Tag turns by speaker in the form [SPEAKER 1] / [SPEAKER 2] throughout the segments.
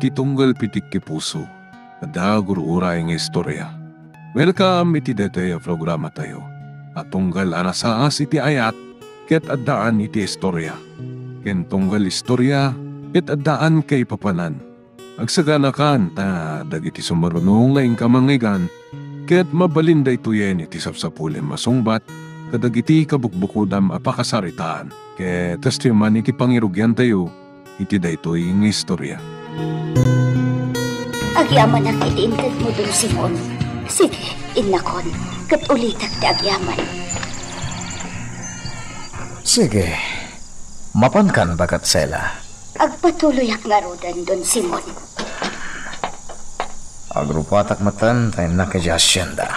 [SPEAKER 1] iti tunggal pitik ki puso. Kada gurura yung istorya. Welcome iti detoy programa tayo. At tunggal anasaas iti ayat, ket addaan iti istorya. Ken tunggal istorya, ket addaan kay papanan. Agsaganakan ta dagiti sumarunong laing kamangigan, ket mabalinda ituyen iti sapsapulim masungbat, kadagiti kabukbukudam apakasaritaan. Ket testiman iti pangirugyan tayo, iti daytoy ng istorya.
[SPEAKER 2] Agyaman ang itiintad mo dun, Simon. Sige, inakon. Kat ulitak ti agyaman.
[SPEAKER 3] Sige. Mapankan bagat sela.
[SPEAKER 2] Agpatuloy ak ngarudan dun, Simon.
[SPEAKER 3] Agrupatak matan tayo nakajasyenda.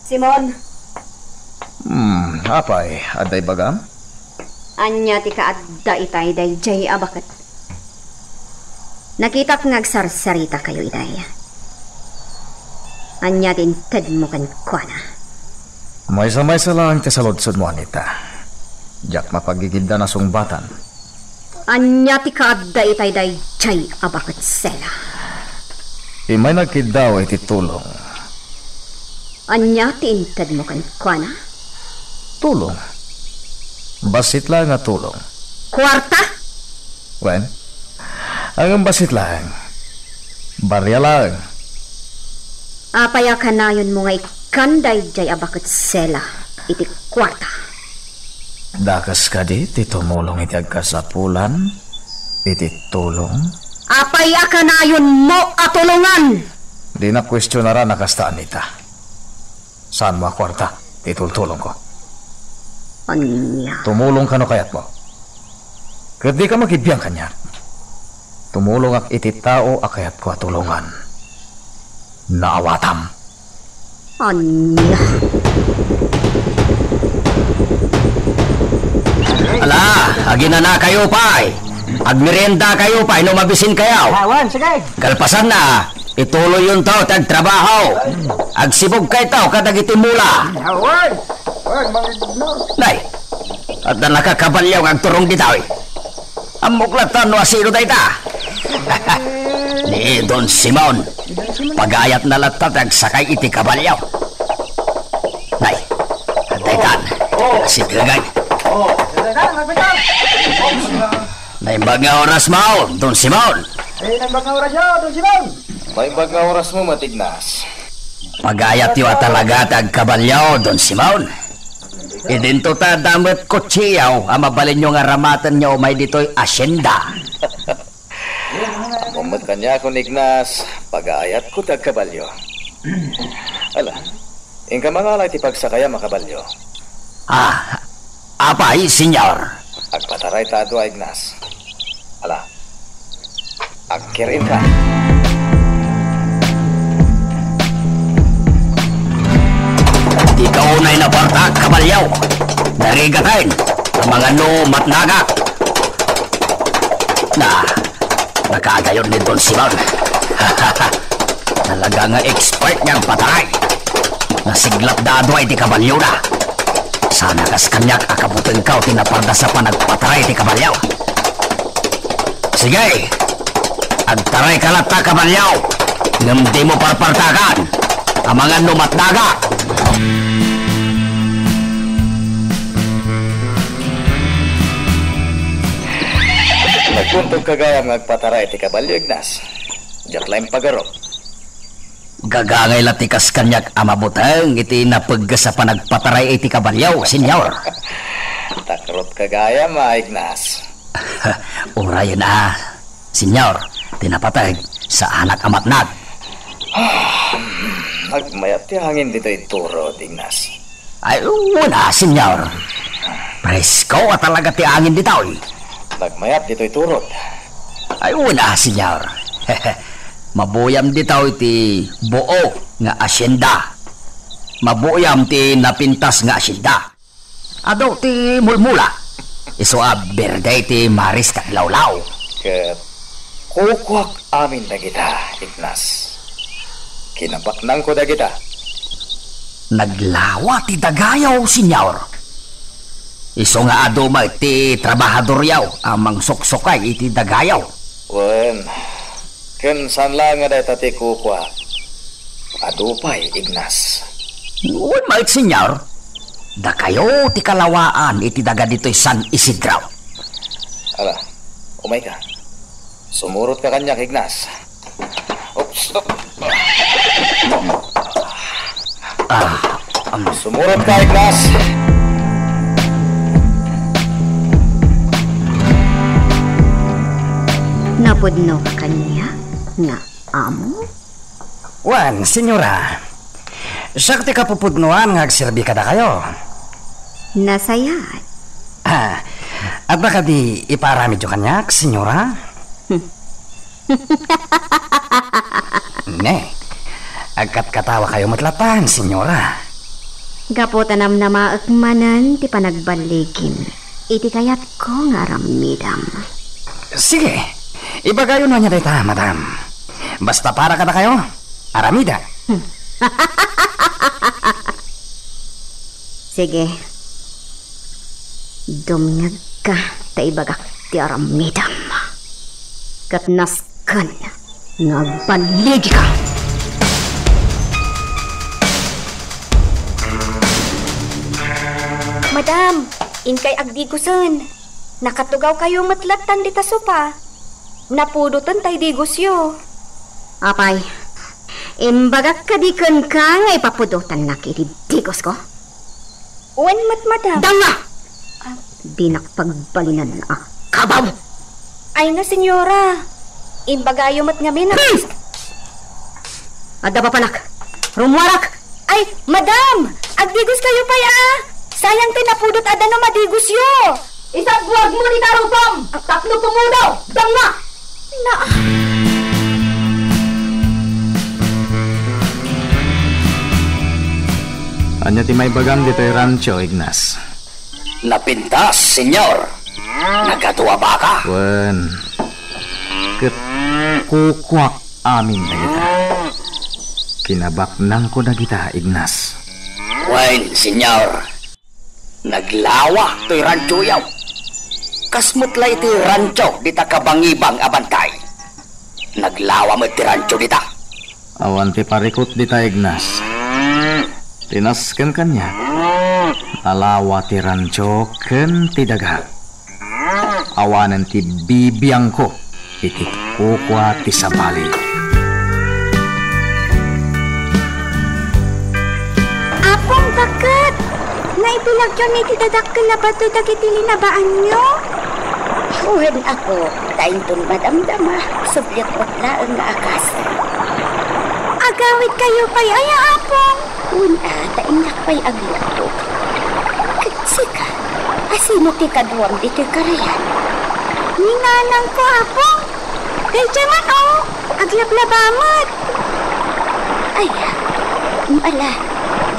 [SPEAKER 4] Simon.
[SPEAKER 3] Apay, aday bagam?
[SPEAKER 4] Anya ti kaadda itay day jay abakat. Nakita ko ngagsarsarita kayo itay. Anya din tad mo kan kuana.
[SPEAKER 3] Maysa-maysa lang ti saludsod mo, Anita. Diyak mapagigilda na sungbatan.
[SPEAKER 4] Anya ti kaadda itay day jay abakat sela.
[SPEAKER 3] Imay nagkidaw iti tulong.
[SPEAKER 4] Anya ti intad mo kan kuana?
[SPEAKER 3] Tulong? Basit lang nga tulong.
[SPEAKER 4] Kwarta?
[SPEAKER 3] Wen? Ang basit lang. Barya lang.
[SPEAKER 4] Apaya ka na yun mo nga ikanday jay abakat sela iti kwarta.
[SPEAKER 3] Dakas ka di, tumulong iti agkasapulan, iti tulong.
[SPEAKER 4] Apaya ka na yun mo atulungan.
[SPEAKER 3] Di na kwestionara nakastaan nita. Saan mo kwarta? Itultulong ko.
[SPEAKER 4] Anya?
[SPEAKER 3] Tumulong ka no kayat mo. Kat di ka makibiyang kanya. Tumulong ak iti tao akayat ko atulungan. Naawatam.
[SPEAKER 4] Anya?
[SPEAKER 5] Ala, agina na kayo pa'y. Agmerienda kayo pa'y, mabisin kayo.
[SPEAKER 6] Awan, sige.
[SPEAKER 5] Kalpasan na, ituloy yun tao, tagtrabaho. Agsibog kayo tao, kadagiti mula.
[SPEAKER 6] Awan. Awan, no.
[SPEAKER 5] Nay, at na nakakabalyaw ang turong ditaw. Ang muklatan no asino tayo ta. Ni Don Simon, pagayat na latatag sakay iti kabalyaw. Nay, antay kan, sigagay. May mga oras mo, Don Simon.
[SPEAKER 6] Nagbag oras yun, Don Simon.
[SPEAKER 3] May baga oras mo matignas.
[SPEAKER 5] Pagayat yun talaga tag kabalyaw, Don Simon. Idinto ta damat kutsiyaw, ang mabalin nyo nga ramatan nyo may dito'y asyenda.
[SPEAKER 3] Mamat kanya ako Ignas, pag-aayat ko tagkabalyo. Ala, ingka mga alay ti pagsakaya makabalyo.
[SPEAKER 5] Apay, senyor.
[SPEAKER 3] Agpataray ta adwa Ignas. Ala, agkirin ka.
[SPEAKER 5] Ikaw na'y napartak, kabalyaw. Narigatayin, ang mga matnaga. Nakagayon ni Don Simon. Talaga nga expert niyang pataray. Nasiglap dadwa iti kabalyaw na. Sana kas kanyak akabuteng kao tinaparda sa panagpataray iti kabalyaw. Sige, agtaray ka lata kabalyaw. Ngam di mo parpartakan ang mga matnaga.
[SPEAKER 3] Nagpuntong kagayam ngagpataray ti kabalyo Ignas. Diyak lang pagaro.
[SPEAKER 5] Gagangay latikas kanyak amabutang iti napagga sa panagpataray iti kabalyaw, senyor.
[SPEAKER 3] Takrot kagayam Ignas.
[SPEAKER 5] Urayan senyor, tinapatag sa anak amatnag.
[SPEAKER 3] Nagmayat ti hangin dito ituro, Ignas.
[SPEAKER 5] Ay, una, senyor. Presko at talaga ti angin dito.
[SPEAKER 3] Nagmayat dito iturod.
[SPEAKER 5] Ay, una, senyor. Mabuyam dito iti buo nga asyenda. Mabuyam ti napintas nga asyenda. Ado ti mulmula. Iso berde ti maris kat lawlaw.
[SPEAKER 3] Ket kukwak amin na kita, Ignas. Kinabaknang ko na kita.
[SPEAKER 5] Naglawa ti dagayaw, senyor. Iso nga aduma iti trabahador yaw, amang soksokay iti dagayaw.
[SPEAKER 3] Wen, ken san lang nga dahil tati kukwa. Adupay, Ignas.
[SPEAKER 5] Uy, mait senyor. Da kayo ti kalawaan iti daga dito'y San Isidro.
[SPEAKER 3] Ala, umay ka. Sumurot ka kanya, Ignas. Oops. Sumurot ka, Ignas.
[SPEAKER 4] Napudno ka kanya nga amo?
[SPEAKER 7] Wan, senyora. Sakti ka pupudnuan nga agsilbi ka na kayo.
[SPEAKER 4] Nasayat.
[SPEAKER 7] At baka di iparamid yung kanyak, senyora? Ne, agkat katawa kayo matlatan, senyora.
[SPEAKER 4] Gaputanam na maakmanan ti panagbaligim. Iti kayat ko nga ramidam.
[SPEAKER 7] Sige, ibagayo na niya dita, madam. Basta para ka na kayo, aramida.
[SPEAKER 4] Sige. Dumngag ka ta ibagak ti aramidam. Katnaskan nga baligi ka.
[SPEAKER 2] Madam, inkay agdigusan. Nakatugaw kayo matlatan dita sopa. Napudutan tay digusyo.
[SPEAKER 4] Apay, imbagak ka di ka nga ipapudutan na kiridigos ko.
[SPEAKER 2] Uwan mat, madam.
[SPEAKER 4] Danga! Di nakpagbalinan na kabaw.
[SPEAKER 2] Ay na, senyora. Imbagayo mat nga na.
[SPEAKER 4] Adda ba panak? Rumwarak!
[SPEAKER 2] Ay, madam! Agdigos kayo pa ya! Sayang tinapudot ada na madigos yo!
[SPEAKER 4] Isang buwag mo ni Tarupam! Tatlo pumudaw! Danga!
[SPEAKER 2] Na...
[SPEAKER 8] Anya ti may bagang dito'y rancho, Ignas.
[SPEAKER 5] Napintas, senyor. Nagkatuwa ba ka?
[SPEAKER 8] Wen, ket kukwak amin na kita. Kinabaknang ko na kita, Ignas.
[SPEAKER 5] Wen, senyor. Naglawa to'y rancho yaw. Kasmutlay ti rancho dita kabangibang abantay. Naglawa mo ti rancho dita.
[SPEAKER 8] Awan ti parikot dita, Ignas. Tinasken kanya. Alawa ti rancho ken ti daga. Awanan ti bibiyang ko iti kukwa ti sabali.
[SPEAKER 2] Apong bakit? Naipilagyan ni tidadakkel na bato dagiti linabaan nyo?
[SPEAKER 4] Uwan ako, tayo dun madamdama, subyat patlaan nga akas.
[SPEAKER 2] Agawit kayo pa'y ay apong.
[SPEAKER 4] Una, tainyak pa'y ang lato. Katsika, asino ti kaduam dito karayan?
[SPEAKER 2] Ninanang ko apong. Kay jaman aglablabamat.
[SPEAKER 4] Ay, ala,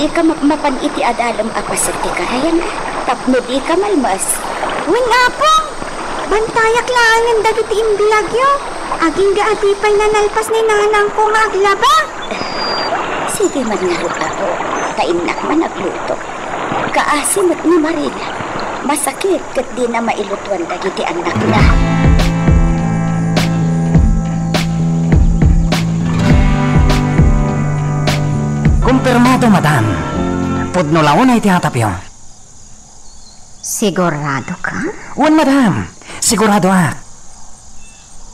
[SPEAKER 4] di ka mapan iti adalam apasat ti karayan. Tapno di ka malmas.
[SPEAKER 2] Wing apong. Bantayak lang ang dagiti imbilagyo. Aging gaatipay na nalpas ni nanang ko nga aglaba.
[SPEAKER 4] Sige man nga ako, kainak man nagluto. Kaasimot ni Marina. Masakit kat di na mailutuan dagiti anak na.
[SPEAKER 7] Kumpirmado, madam. Pudno lawon ay tihatapyo.
[SPEAKER 4] Sigurado ka?
[SPEAKER 7] Wan, madam. Sigurado ak.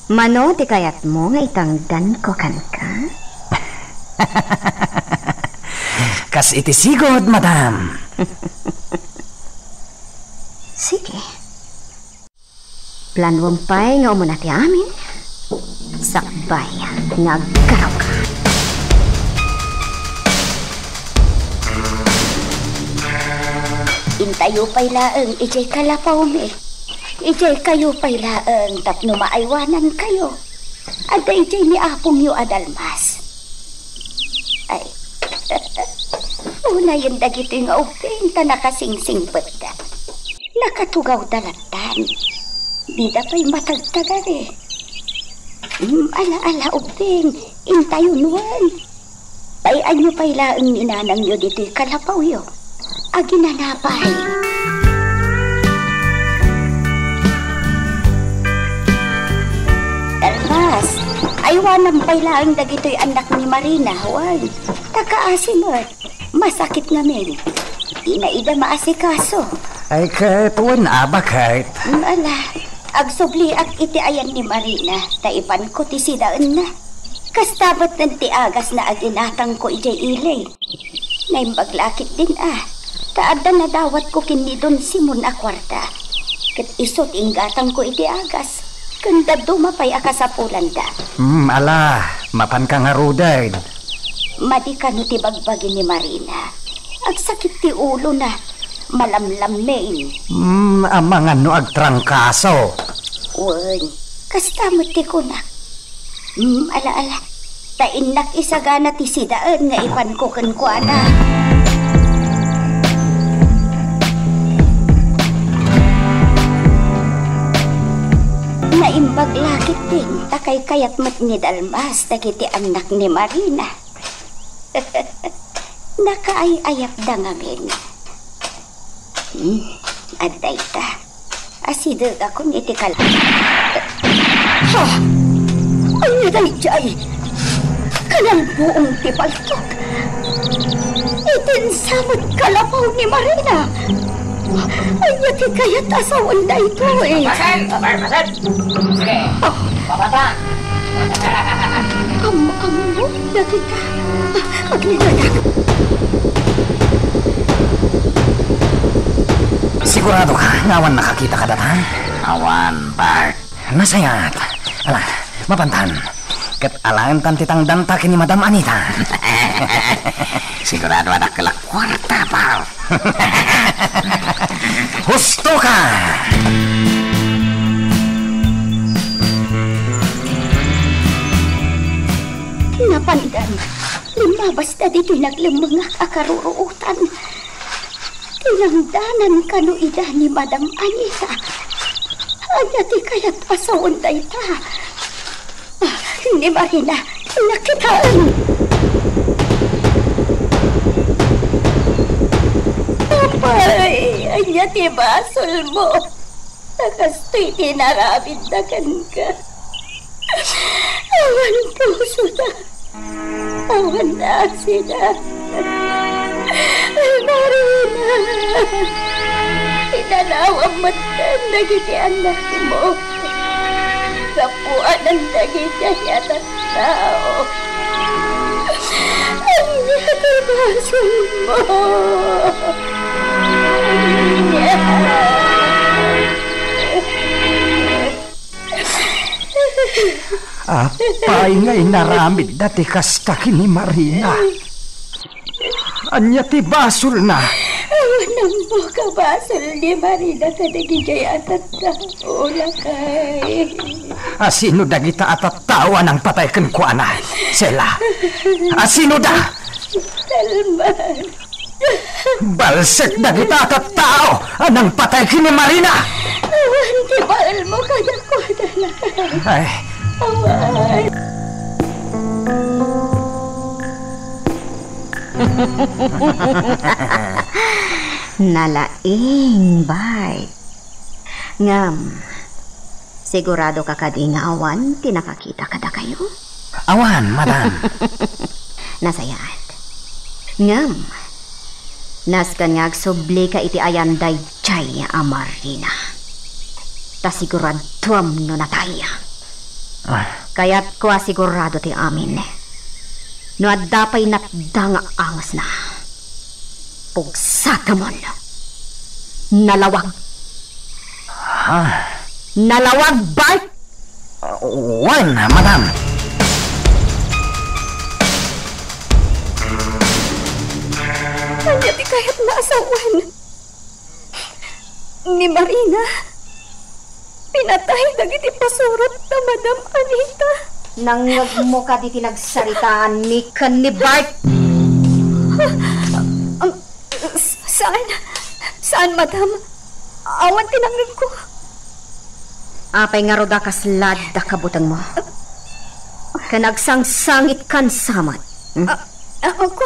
[SPEAKER 4] Mano ti kayat mo nga itangdan ko kan ka?
[SPEAKER 7] Kas iti sigod, madam.
[SPEAKER 4] Sige. Planwang pa'y nga umuna ti amin. Sakbay, nagkaraw ka.
[SPEAKER 2] Intayo pa'y laeng, ijay kalapaw me. Ijay kayo pa'y laeng, tapno maaywanan kayo. Ada ijay ni apong yu adalmas. Ay, una yung dagito yung uping ta nakasingsing pagda. Nakatugaw dalatan. Di da pa'y matagtagan eh. Ala-ala uping, intayo nuwan. Payan nyo pa'y laeng ninanang nyo dito'y kalapaw yo. Aginanapay. awanan pa'y laang dagito'y anak ni Marina, Juan. Takaasimot. Masakit ngamin. Di na ida maasikaso.
[SPEAKER 7] Ay, kahit wan aba kahit.
[SPEAKER 2] Ala, agsubli ak iti ayan ni Marina. Taipan ko ti sidaan na. Kastabat ng ti agas na aginatang ko ijay ilay. Naimbaglakit din Taada na dawat ko kinidon Simon a kwarta. Kat isot inggatang ko iti agas. Kanda dumapay akasapulan da.
[SPEAKER 7] Ala, mapan ka nga ruday.
[SPEAKER 2] Madi ka no ti bagbagi ni Marina. Agsakit ti ulo na. Malamlam main.
[SPEAKER 7] Amang ano agtrangkaso.
[SPEAKER 2] Uwan, kastamot ti kunak. Ala. Tainak isagana ti sidaan nga ipan ko kankwana. Naimbaglakit din, takay kayat mat ni Dalmas, dagiti anak ni Marina. Nakaay-ayap da ngamin. Aday ta. Asidag ako ni Tikal. Ha! Ay, aday jay! Kanang buong tipaltok. Itinsamot kalapaw ni Marina. Ay, yati kaya't asawan na ito
[SPEAKER 5] Basan! Sige, babata!
[SPEAKER 2] Am-am yati ka. Agliladak.
[SPEAKER 7] Sigurado ka, ngawan nakakita ka datan?
[SPEAKER 5] Awan, Bart.
[SPEAKER 7] Nasayat. Ala, mapantan. Kat alangan tantitang dantakin ni Madam Anita.
[SPEAKER 5] Sigurado ada kelak kwarta, Bart.
[SPEAKER 7] Husto ka!
[SPEAKER 2] Napandan, lumabas na dito'y naglimangak akaruruutan. Tinangdanan kanuida ni Madam Anita. Anyati kaya't asawan da ita. Ni Marina, nakitaan. Apay, anyati basol mo. Nakasto'y tinarabid na ka. Awan puso na. Awan na sila. Ay, Marina. Inanawang matan nagiti anak mo. Kapuan ang nagiti at tao. Ang natibasan mo.
[SPEAKER 7] Apay nga'y naramid dati kastakin ni Marina. Anya ti basol na.
[SPEAKER 2] Awan mo ka basol ni Marina kadagijay atat ka. Ula kay.
[SPEAKER 7] Asino dagita atat tawa ng patay kenkwana? Sela. Asino da?
[SPEAKER 2] Dalman.
[SPEAKER 7] Balsek dagita atat tao anang patay kini Marina.
[SPEAKER 2] Awan ti baal mo kaya ko na.
[SPEAKER 7] Ay.
[SPEAKER 2] Awan.
[SPEAKER 4] Nalaing, Bart. Ngam, sigurado ka kadi nga awan, tinakakita kada kayo?
[SPEAKER 7] Awan, madam.
[SPEAKER 4] Nasayat. Ngam, naskan nga agsubli ka iti ayan day chay Marina. Ta siguraduam no nataya. Kaya't ko sigurado ti amin. No adapay natdanga angas na. Pugsatamon. Nalawag. Nalawag, Bart!
[SPEAKER 7] Wan, madam.
[SPEAKER 2] Kanya ti kaya't naasawan. Ni Marina. Pinatay dagiti pasurot na Madam Anita.
[SPEAKER 4] Nangwag mo ka di tinagsaritaan ni kan ni Bart.
[SPEAKER 2] Saan, Madam? Awan tinangag ko.
[SPEAKER 4] Apay nga roda kaslad da kabutang mo. Kanagsang-sangit kan samat.
[SPEAKER 2] Ako?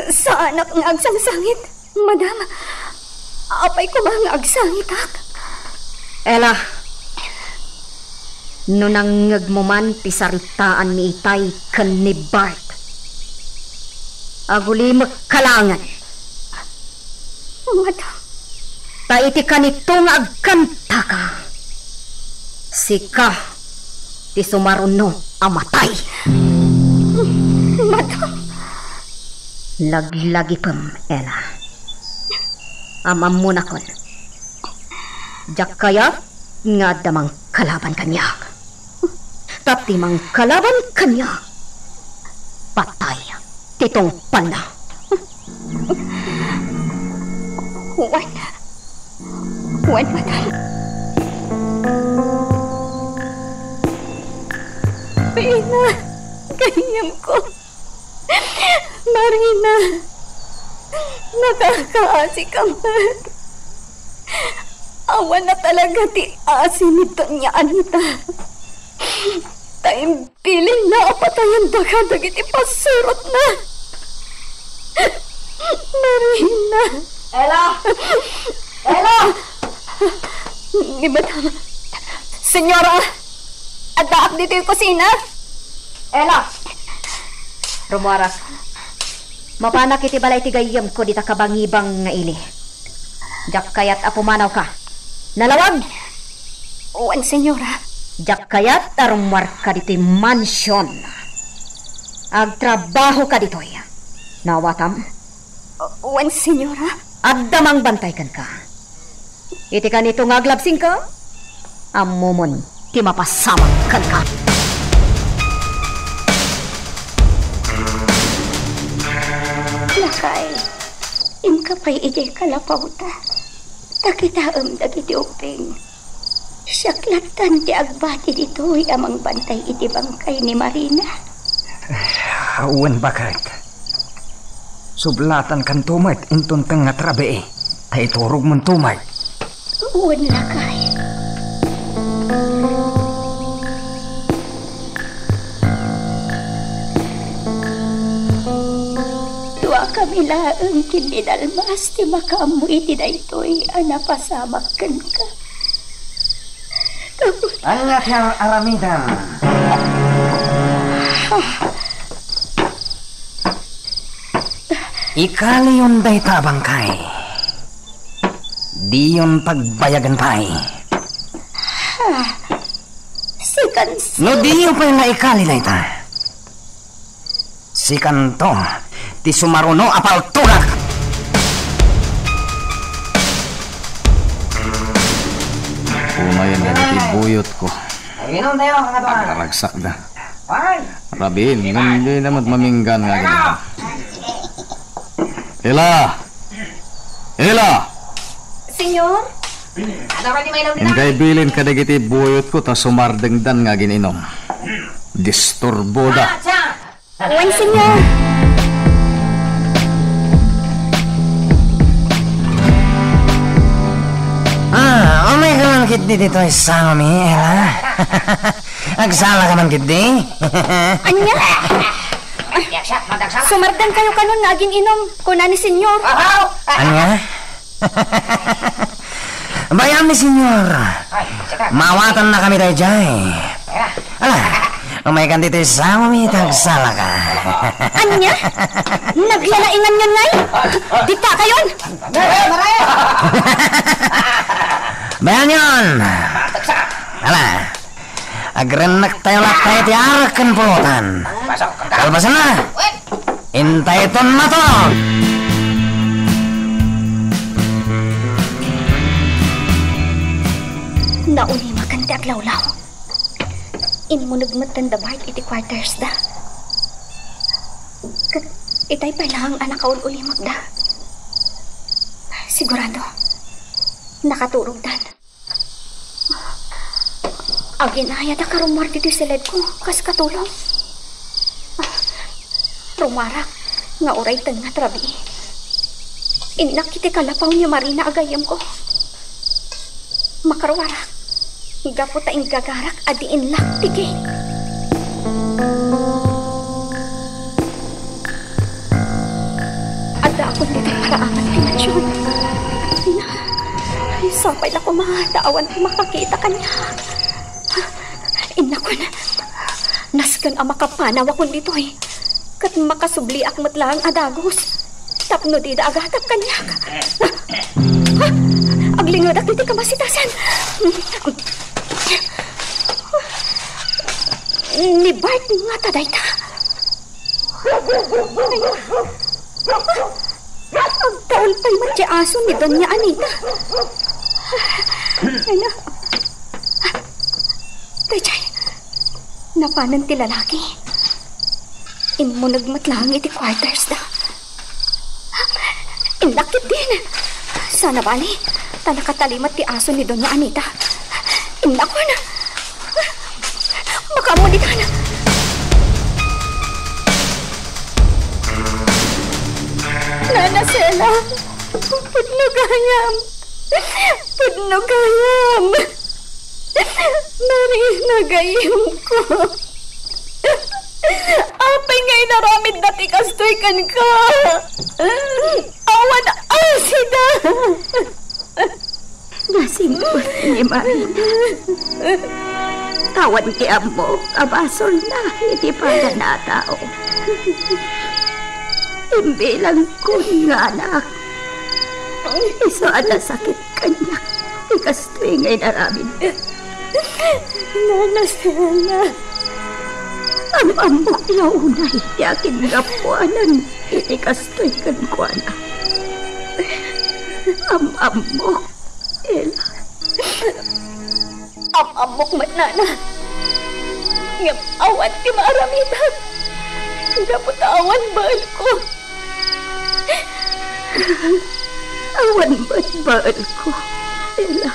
[SPEAKER 2] Saan ak nga agsang-sangit? Madam, apay ko mga agsangit ak.
[SPEAKER 4] Ela, No nangngag mo man ti saritaan ni Itay ken ni Bart. Aguli magkalangan.
[SPEAKER 2] Madam.
[SPEAKER 4] Ta iti kanito nga agkanta ka. Sika ti sumaruno amatay.
[SPEAKER 2] Madam.
[SPEAKER 4] Laglagi pam, Ella. Amam mo na kon. Jak kaya nga damang kalaban kanya. Tapti mang kalaban kanya. Patay. Titong pala.
[SPEAKER 2] Wan, madam. Marina, ganyam ko. Marina, nakakaasi ka man. Awan na talaga ti asin nito niya, Anita. Tayong piling na apatayan baka dagiti pasurot na. Marina.
[SPEAKER 4] Ella! Ella!
[SPEAKER 2] Ni madam. Senyora, adaak dito yung kusina.
[SPEAKER 4] Ella! Rumuaras. Mapanak iti balay ti gayam ko dita kabangibang nga ili. Jak kayat apumanaw ka. Nalawag!
[SPEAKER 2] Wan, senyora.
[SPEAKER 4] Jak kayat arumwar ka dito mansion. Agtrabaho ka dito. Nawatam?
[SPEAKER 2] Wan, senyora.
[SPEAKER 4] Agdamang bantaykan ka. Iti ka nito nga aglabsing ka. Amumon, ti mapasamang kan ka.
[SPEAKER 2] Lakay, imka pa'y ide kalapawta. Takitaam dagiti uping. Siyaklatan ti agbati dito'y amang bantay iti bangkay ni Marina.
[SPEAKER 7] Awan bakit? Sublatan kan tumay inton kang nga trabe tay turog man tumay.
[SPEAKER 2] Uwan lakay. Tuwa kami laang kinidalmas ti makaamoy ti daytoy anapasamak ken ka.
[SPEAKER 7] Anyat yang aramidan. Ikali yun day tabangkay. Di yun pagbayagan pa'y.
[SPEAKER 2] Sikan
[SPEAKER 7] No di yun pa'y naikali day ta. Sikan to, ti sumaruno apal tulak.
[SPEAKER 8] Umayan na itibuyot ko.
[SPEAKER 7] Inom tayo, mga tuwan.
[SPEAKER 8] Nakaragsak na.
[SPEAKER 7] Ay!
[SPEAKER 8] Rabin, hindi naman maminggan nga ganito. Ela! Ela!
[SPEAKER 2] Senyor?
[SPEAKER 8] Ingkay bilin ka dagiti buyot ko ta sumardengdan nga gininom. Disturbo da.
[SPEAKER 2] Uwan, senyor.
[SPEAKER 7] Umay ka man kit di dito isama mi, Ella. Agsala ka man kit di.
[SPEAKER 2] Anya? Sumardan kayo kanon nga aging inom kuna ni senyor.
[SPEAKER 7] Anya? Bayam ni senyor. Mawatan na kami tayo dyan. Ala, umay kan dito isama mi, tagsala ka.
[SPEAKER 2] Anya? Naglalaingan yun ngay? Dita kayon?
[SPEAKER 7] Bayan yun. Ala, agrenak tayo lang tayo tiarakan pulutan. Kalbasan na. Intay ton matulog.
[SPEAKER 2] Nauni maganda aglawlaw. Inmunag matanda bahit iti quarters da. Itay pa lang anak kaon uli magda. Sigurado. Nakaturog dan. Ang ginaya da karumar dito sa led ko. Kas katulong. Rumarak. Nga oray tan nga trabi. Inak kiti kalapang niya Marina agayam ko. Makarwarak. Gapo ta ing gagarak adiin lak tigay. Ada akong dito paraaman kay Mansyon. Ay, sapay na ko mga daawan ay makakita kanya.
[SPEAKER 4] Inakon, naskan ang makapanaw akon dito'y. Kat makasubli akmat lang adagos. Tapno di da agatap kanyak. Aglingod ak diti kamasitasan. Ni Bart nga taday ta. Ang taon pa'y matya-aso ni Doña Anita. Ay na. Dayjay, napanan ti lalaki. Imo nagmatlang iti quarters na. Inlakit din. Sana bali, tanakatalimat ti aso ni Doña Anita. Inako na. Makamuni ka na. Nana Sela, pudnugayam. Pudnugayam. Narinagayam ko. Apay ngay naramid na tikastoy kan ka. Awan asida.
[SPEAKER 2] Nasimbot ni Marina. Tawan ti amo, abasol na, hindi pa na tao. Imbilang ko nga anak. Iso na sakit kanya. Ikastoy ngay naramid.
[SPEAKER 4] Nana Sela.
[SPEAKER 2] Ang amok launay, yakin nga puanan, itikastoy kan kuana. Ang amok, Ela.
[SPEAKER 4] Ang amok man, Nana. Ngam awan ti maaramitan. Dapat awan baal ko.
[SPEAKER 2] Awan ba't baal ko, Ela?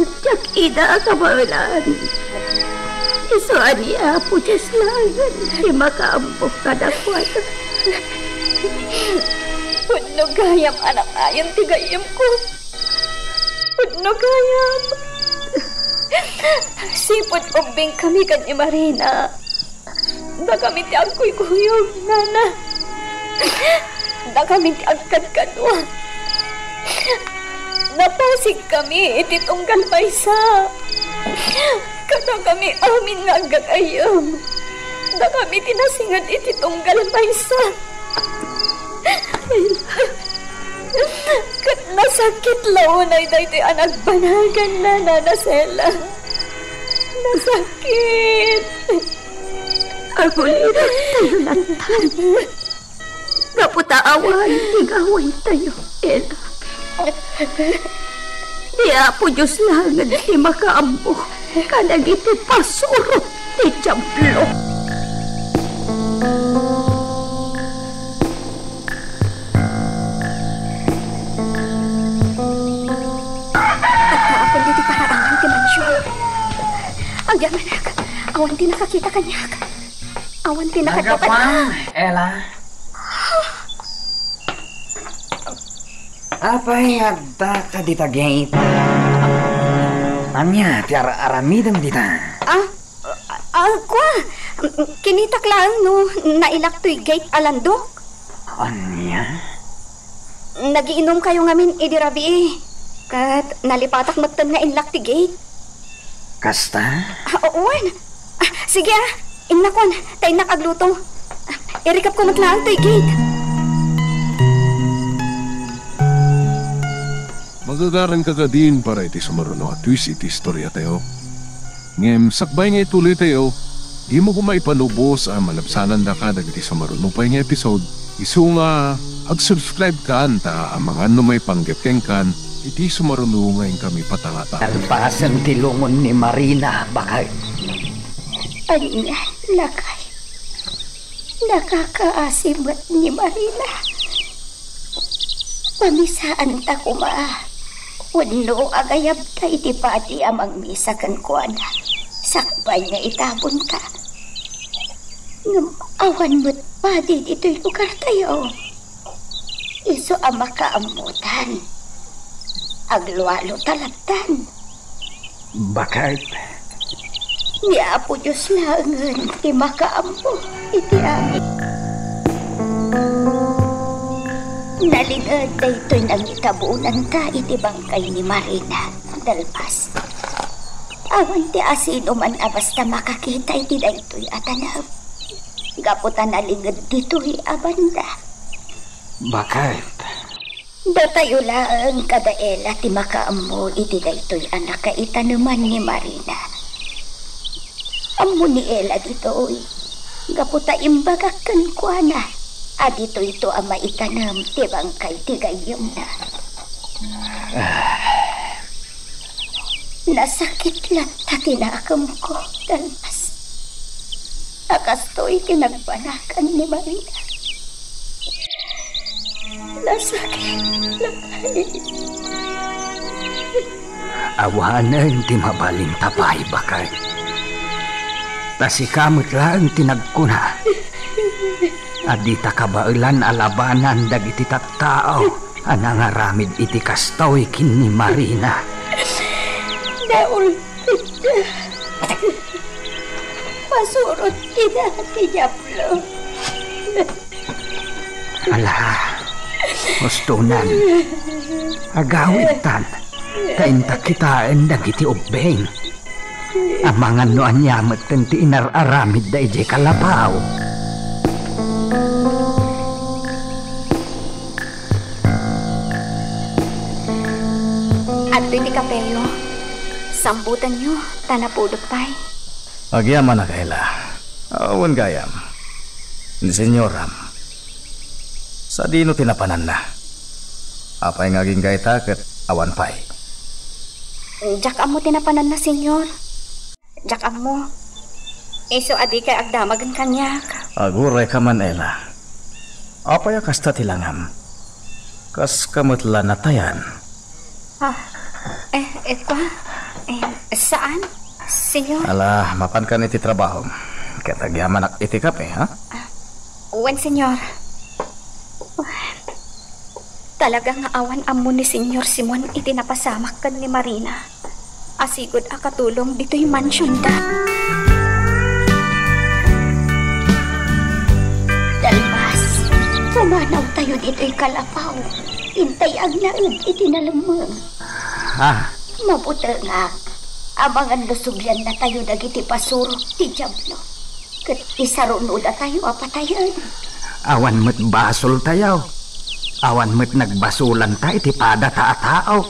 [SPEAKER 2] Tiyak ida ka baalan. Isuan niya po Diyos langan. Di makaambok ka na kwata.
[SPEAKER 4] Pudnugayam anak ayon tigayam ko. Pudnugayam. Sipot ubing kami kan ni Marina. Da kami ti agkoy kuyog, Nana. Da kami ti agkad kadwa. Napasig kami iti tunggal maysa. Kada kami amin nga gagayam. Da kami tinasingan iti tunggal maysa. Kat nasakit launay da iti anak banagan na Nana Sela. Nasakit.
[SPEAKER 2] Ako lirat tayo lantan. Kaputaawan, igaway tayo, Ela. Di po Diyos langan di makaambo. Kanag iti pasurot ti Diablo.
[SPEAKER 4] Ako diti paraangan ti mansyon. Ang yamanak, awan ti nakakita kanyak. Awan ti nakakita.
[SPEAKER 7] Nagapang, Ela. Apay agda ka dita gate. Anya, ti aramidam dita.
[SPEAKER 4] Kwa, kinitak lang no, nailak to'y gate alandok.
[SPEAKER 7] Anya?
[SPEAKER 4] Nagiinom kayo ngamin idirabi kat nalipatak magtan nga inlak ti gate.
[SPEAKER 7] Kasta?
[SPEAKER 4] Oon. Sige inakon, tayo nakagluto. Irikap ko matlaan to'y gate.
[SPEAKER 1] Magagaran ka ka din para iti sumaruno at twist iti istorya tayo. Ngem, sakbay nga ituloy tayo, di mo kumaipanubos ang malabsanan na ka iti sumaruno pa nga episode. Isu nga, ag-subscribe ka ta ang mga numay panggapkeng kan, iti sumaruno ngayon kami patangata.
[SPEAKER 5] Alpasan tilungon ni Marina, bakay.
[SPEAKER 2] Anya, lakay. Nakakaasimat ni Marina. Pamisaan ta kuma. Wano agayab ta iti pati amang misa kan kuana. Sakbay nga itabon ka. Ngam awan mo't padi dito'y lugar tayo. Iso ang makaamutan. Aglualo talabtan.
[SPEAKER 5] Bakay.
[SPEAKER 2] Ni Apo Diyos langan ti makaampo iti amin. Nalingad na ito'y nangitabunan ta iti bangkay ni Marina. Dalpas. Awan ti asino man basta makakita iti daytoy atanam. Gaputan alingad dito'y abanda.
[SPEAKER 5] Bakit?
[SPEAKER 2] Datayo lang kada Ela ti makaammo iti daytoy anak kaitanuman ni Marina. Ammo ni Ela dito'y gaputa imbagakan ko na. Adito ito ang maitanam ti bangkay ti gayam na. Nasakit lang ta tinakam ko, Dalmas. Akasto'y kinagbanakan ni Marina. Nasakit lang.
[SPEAKER 5] Awanan ti mabaling tapay bakay. Tasikamot lang tinagkuna. Adita kabailan alabanan dagiti tattao. Anangaramid iti kastoy kin ni Marina.
[SPEAKER 2] Daul pasurot kita ti Diablo.
[SPEAKER 5] Ala, gustunan. Agawitan. Kainta kitaan dagiti ubeng. Amangan no anyamat ti inararamid da ije kalapaw.
[SPEAKER 2] At ti kapelyo, sambutan nyo, tanapulot pa'y.
[SPEAKER 8] Agyaman na kaila. Awan gayam. Ni senyoram. Sa dino tinapanan na. Apay ngaging gayta ket awan pay.
[SPEAKER 2] Jak amo tinapanan na, senyor. Jak amo. Iso adi kay agdamagan kanyak.
[SPEAKER 8] Aguray ka man, Ela. Apay kasta tilangam. Kas kamutla na tayan.
[SPEAKER 2] Saan, senyor?
[SPEAKER 8] Ala, mapan ka iti trabaho. Katagyaman ak itikap ha?
[SPEAKER 2] Wen, senyor. Talagang awan amo ni Senyor Simon iti napasamak kan ni Marina. Asigod akatulong dito'y mansyon da. Dalmas, pumanaw tayo dito'y kalapaw. Intay ang naud iti nalamang. Mabutangak. Abangan lusubyan na tayo dagiti pasuro ti Diablo. Kat isarunoda tayo apatayan.
[SPEAKER 5] Awan mo't basol tayo. Awan mo't nagbasulan tayo ti pada taatao.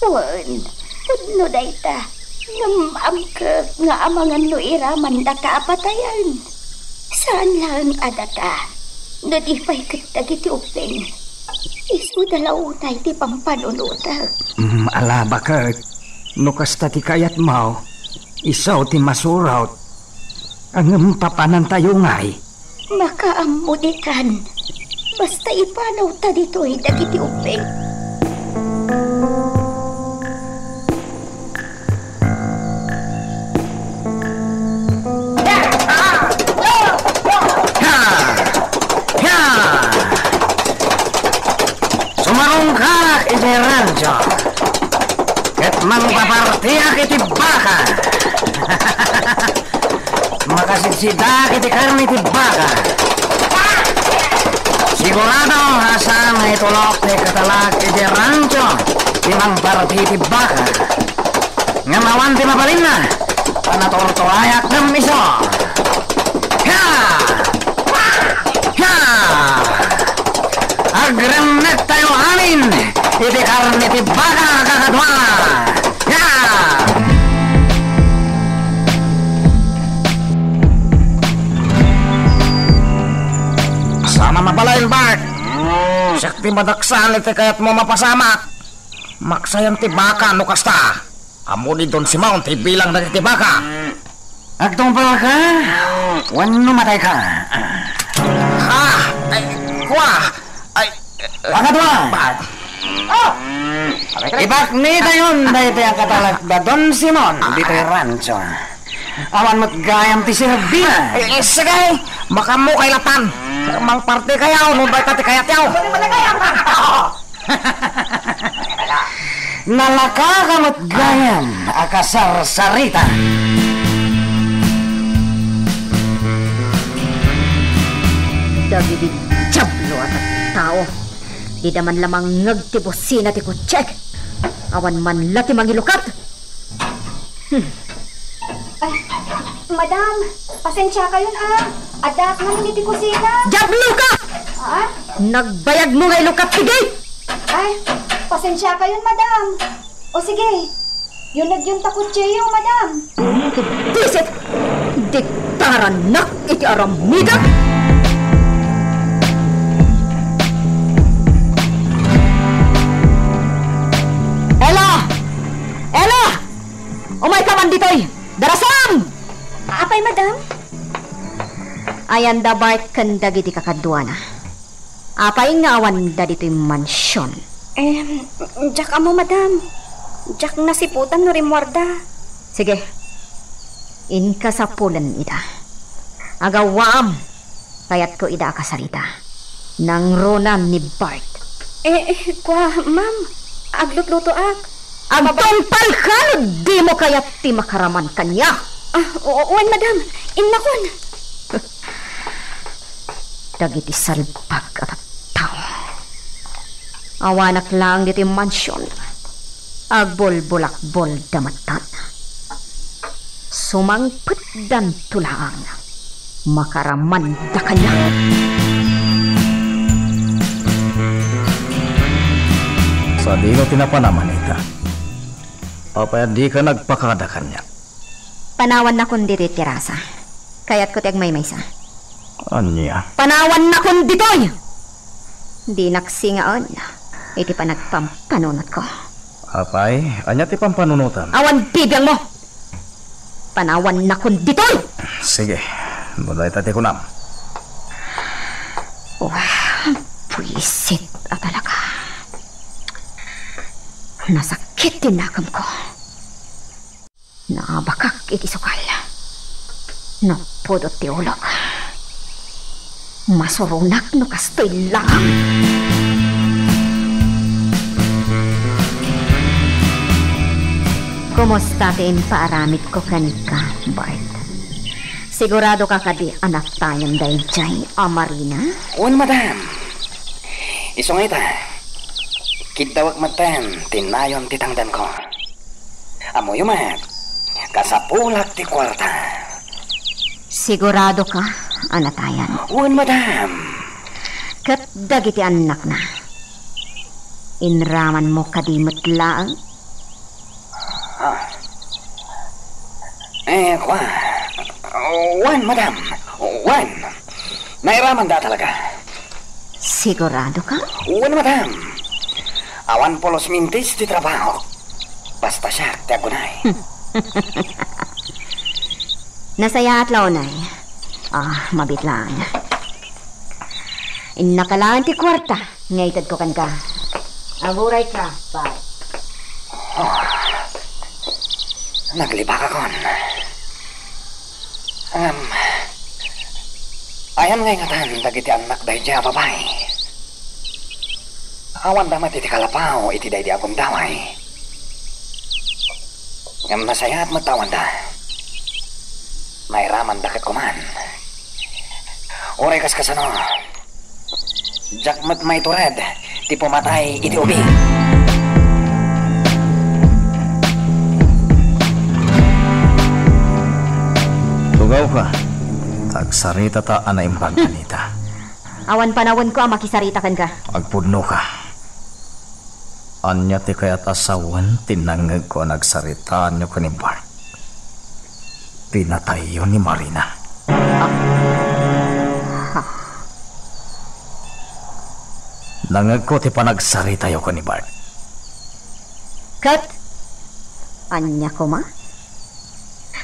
[SPEAKER 2] Wan, no dayta. Ngamam ka nga amangan no iraman data apatayan. Saan lang adata? Nadipay kat dagiti upeng. Isu dalaw tayo ti pampanunutag.
[SPEAKER 5] Ala bakit? No kasta ti kayat mo, isaw ti masurawt. Ang papanan tayo ngay.
[SPEAKER 2] Makaamudikan. Basta ipanaw ta dito'y dagiti upeng.
[SPEAKER 7] Sumarong ka, iti rancho. Ket mangpapartiyak iti baka. Makasidsida iti karni iti baka. Sigurado asan na itulok ni katalag iti rancho. Di mangparti iti baka. Nga mawan ti mabalin na. Panatortoayak ng iso. Ha! Ha! Agremet tayo amin. Iti karni iti baka kakadwa. Ha! Sana mabalain Bart. Sakti madaksan iti kayat mo mapasamak. Maksayang ti baka no kasta. Amo ni Don Simon ti bilang na ti baka. Agtong pala ka? Wano matay ka? Ha? Ay, kuha! Ay, pakadwa! Ibak ni tayon dahil ang katalag da Don Simon dito yung rancho. Awan mo't gayam ti sirabina. Sige, baka mo kay latan. Mang parte kayaw, nung ba't ti kayat yaw. Nalaka ka mo't gayam, akasar-sarita.
[SPEAKER 4] Dagiti Diablo at tao. Di naman lamang ngagtibusin at ikutsek. Awan man lati mangilukat.
[SPEAKER 2] Madam, pasensya kayo Adak namin iti kusina.
[SPEAKER 4] Jablo ka!
[SPEAKER 2] Ah?
[SPEAKER 4] Nagbayag mo ngay lukat tigay!
[SPEAKER 2] Ay, pasensya kayo, madam. O sige, yun takutseyo, madam.
[SPEAKER 4] Disit! Diktaran na iti aramida! Ella! Umay ka man dito'y! Darasam!
[SPEAKER 2] Apay, madam?
[SPEAKER 4] Ayan da Bart kanda giti kakadwa na. Apay nga awan da dito'y mansyon.
[SPEAKER 2] Jack amo, madam. Jack nasiputan no rimwarda.
[SPEAKER 4] Sige. Inkasapulan ida. Agawam. Kayat ko ida akasarita. Nang ronan ni Bart.
[SPEAKER 2] Ma'am. Aglutluto ak.
[SPEAKER 4] Agtumpal ka no di mo kayat ti makaraman kanya.
[SPEAKER 2] Uwan, madam. Innakon.
[SPEAKER 4] Dagiti salpag at tao. Awanak lang diti mansyon. Agbol-bulakbol damatan. Sumangpet dan tulang. Makaraman da kanya.
[SPEAKER 8] Sa di ko tinapanaman ita. Papaya di ka nagpakadakan niya.
[SPEAKER 4] Panawan na kundi tirasa. Kaya't ko tiag may-maysa.
[SPEAKER 8] Anya?
[SPEAKER 4] Panawan na kundi to'y! Di naksingaon. Iti pa nagpampanunot ko.
[SPEAKER 8] Apay, anya ti pampanunutan.
[SPEAKER 4] Awan bibiyang mo! Panawan na kundi to'y!
[SPEAKER 8] Sige, mulay tati ko nam.
[SPEAKER 4] Puisit at talaga. Nasakit din nakam ko. Naabakak iti sukal. Napudot ti ulog. Masurunak no kastoy lang. Kumusta tin paaramid ko kanika, Bart? Sigurado ka kadi anak tayong dayjay, Marina?
[SPEAKER 3] Un, madam. Isong ita. Kidawag matan, tinayon titangdan ko. Amo yumat, kasapulak ti kwarta.
[SPEAKER 4] Sigurado ka, anatayan?
[SPEAKER 3] Un, madam.
[SPEAKER 4] Kat dagiti anak na. Inraman mo kadimot lang.
[SPEAKER 3] Kwa. Wan, madam. Wan. Nairaman da talaga.
[SPEAKER 4] Sigurado ka?
[SPEAKER 3] Wan, madam. Awan polos mintis di trabaho. Basta siya, tiagunay.
[SPEAKER 4] Nasaya at launay. Mabit lang. Inakalaan ti kwarta. Ngaitad ko kan ka. Aguray ka, bye.
[SPEAKER 3] Naglibak akon. Ayan nga ingatan, dagiti anak dahi dya babay. Awan damat iti kalapaw, iti dahi di agom daway. Nasaya at matawan da. Nairaman dakat kuman. Oray kas kasano. Jakmat may tured, ti pumatay iti ubi.
[SPEAKER 8] Tugaw ka. Tagsarita ta anaimbag kanita.
[SPEAKER 4] Awan panawon ko makisarita kan ka.
[SPEAKER 8] Agpudno ka. Anya ti kayat asawan tinangag ko nagsaritaan nyo ni Bart. Pinatay yun ni Marina. Nangag ko ti panagsarita yo ni Bart.
[SPEAKER 4] Kat, anya ko ma?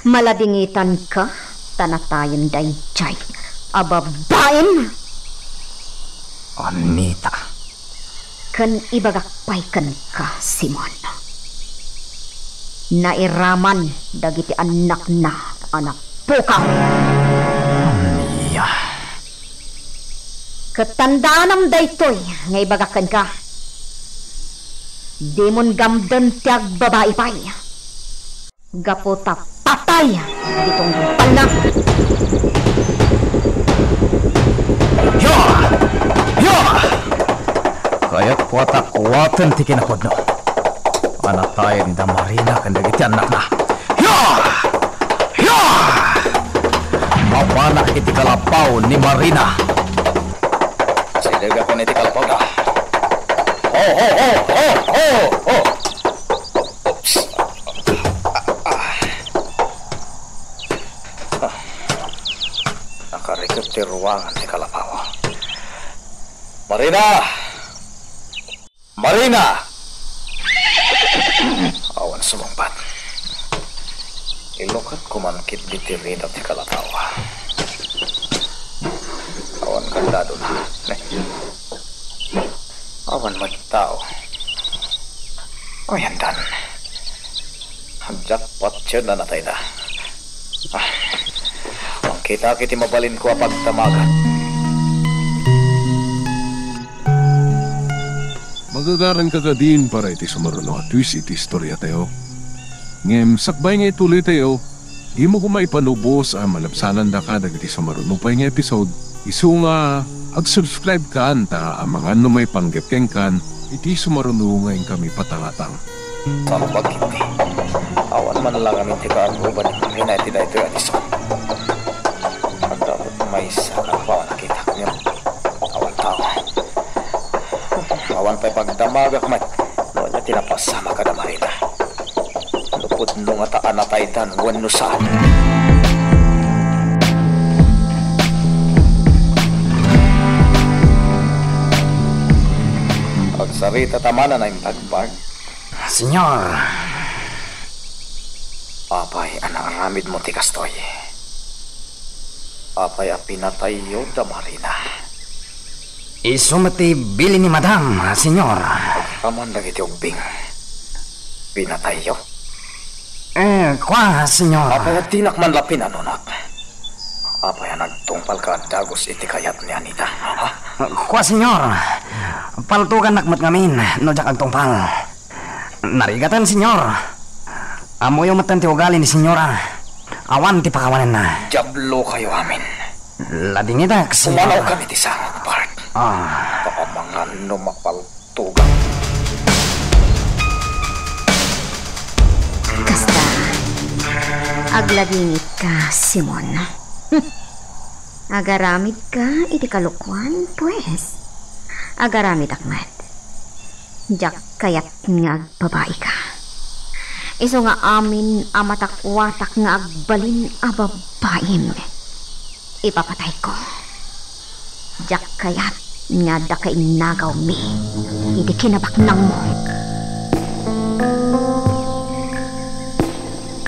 [SPEAKER 4] Maladingitan ka, tanatayon dayjay. Ababain!
[SPEAKER 8] Anita.
[SPEAKER 4] Kan ibagakpay kan ka, Simon. Nairaman dagiti anak na anak puka.
[SPEAKER 8] Aniya.
[SPEAKER 4] Katandaanam daytoy nga ibagakan ka. Demon gamdan tiag babae pay. Gapota patay ditong pala.
[SPEAKER 8] Yo! Yo! Kaya't kuwatak-kuwatan ti kinapod no. Anatayin da Marina kan dagiti anak na. Yo! Yo!
[SPEAKER 5] Mapana iti kalapaw ni Marina.
[SPEAKER 3] Sidaga ko na iti kalapaw na. Oops. Nakarikot ti ruangan ti kalapaw. Marina! Marina! Awan sumumpat. Ilokat kumankit di tirina ti kalapaw. Awan kandado na. Awan magtao. O yandan. Jackpot siya na natay na. Ang kita-kiti mabalin ko apag tamagan.
[SPEAKER 1] Magagaran ka ka din para iti sumaruno at twist iti istorya tayo. Ngem, sakbay nga ituloy tayo, di mo kumay panubos ang malapsanan da ka dagiti sumaruno pa yung episode. Isu nga, ag-subscribe ka anta ang mga numay panggepkeng kan, iti sumaruno ngayon kami patangatang.
[SPEAKER 3] Saan pag hindi? Awan man lang amin tika ang uban ng hinaytid na ito yung iso. At dapat may sakang pa nakita ko yun. Awan tao. Awan pa'y pagdamagak man. Noon niya tinapasama ka na Marina. Lupod nung ataan na taytan, wan nusaan. Pagsarita tamana na yung pagpag.
[SPEAKER 7] Senyor,
[SPEAKER 3] Apay, anang aramid mo ti kastoy. Apay, pinatayo da Marina.
[SPEAKER 7] isumati bili ni Madam, senyor.
[SPEAKER 3] Kaman lagi ti ugbing. Pinatayo.
[SPEAKER 7] Kwa, senyor.
[SPEAKER 3] Apay, tinak man lapin anunot. Apay, nagtungpal ka dagos iti kayat ni Anita. Ha?
[SPEAKER 7] Kwa, senyor. Paltugan nakmat ngamin, no jak agtungpal. Narigatan, senyor. Amo yung matan ti ugali ni senyora. Awan ti pakawanan na.
[SPEAKER 3] Diablo kayo amin.
[SPEAKER 7] Lading itak, senyor.
[SPEAKER 3] Umalaw kami ti sangat part. Baka mga numapaltugan.
[SPEAKER 4] Kasta, aglagingit ka, Simon. Agaramid ka, iti kalukwan, pues. Agaramid akmat. Jak kayat nga agbabae ka. Iso nga amin amatak-watak nga agbalin a babaim. Ipapatay ko. Jak kayat nga dakay nagaw mi. Iti kinabaknang mo.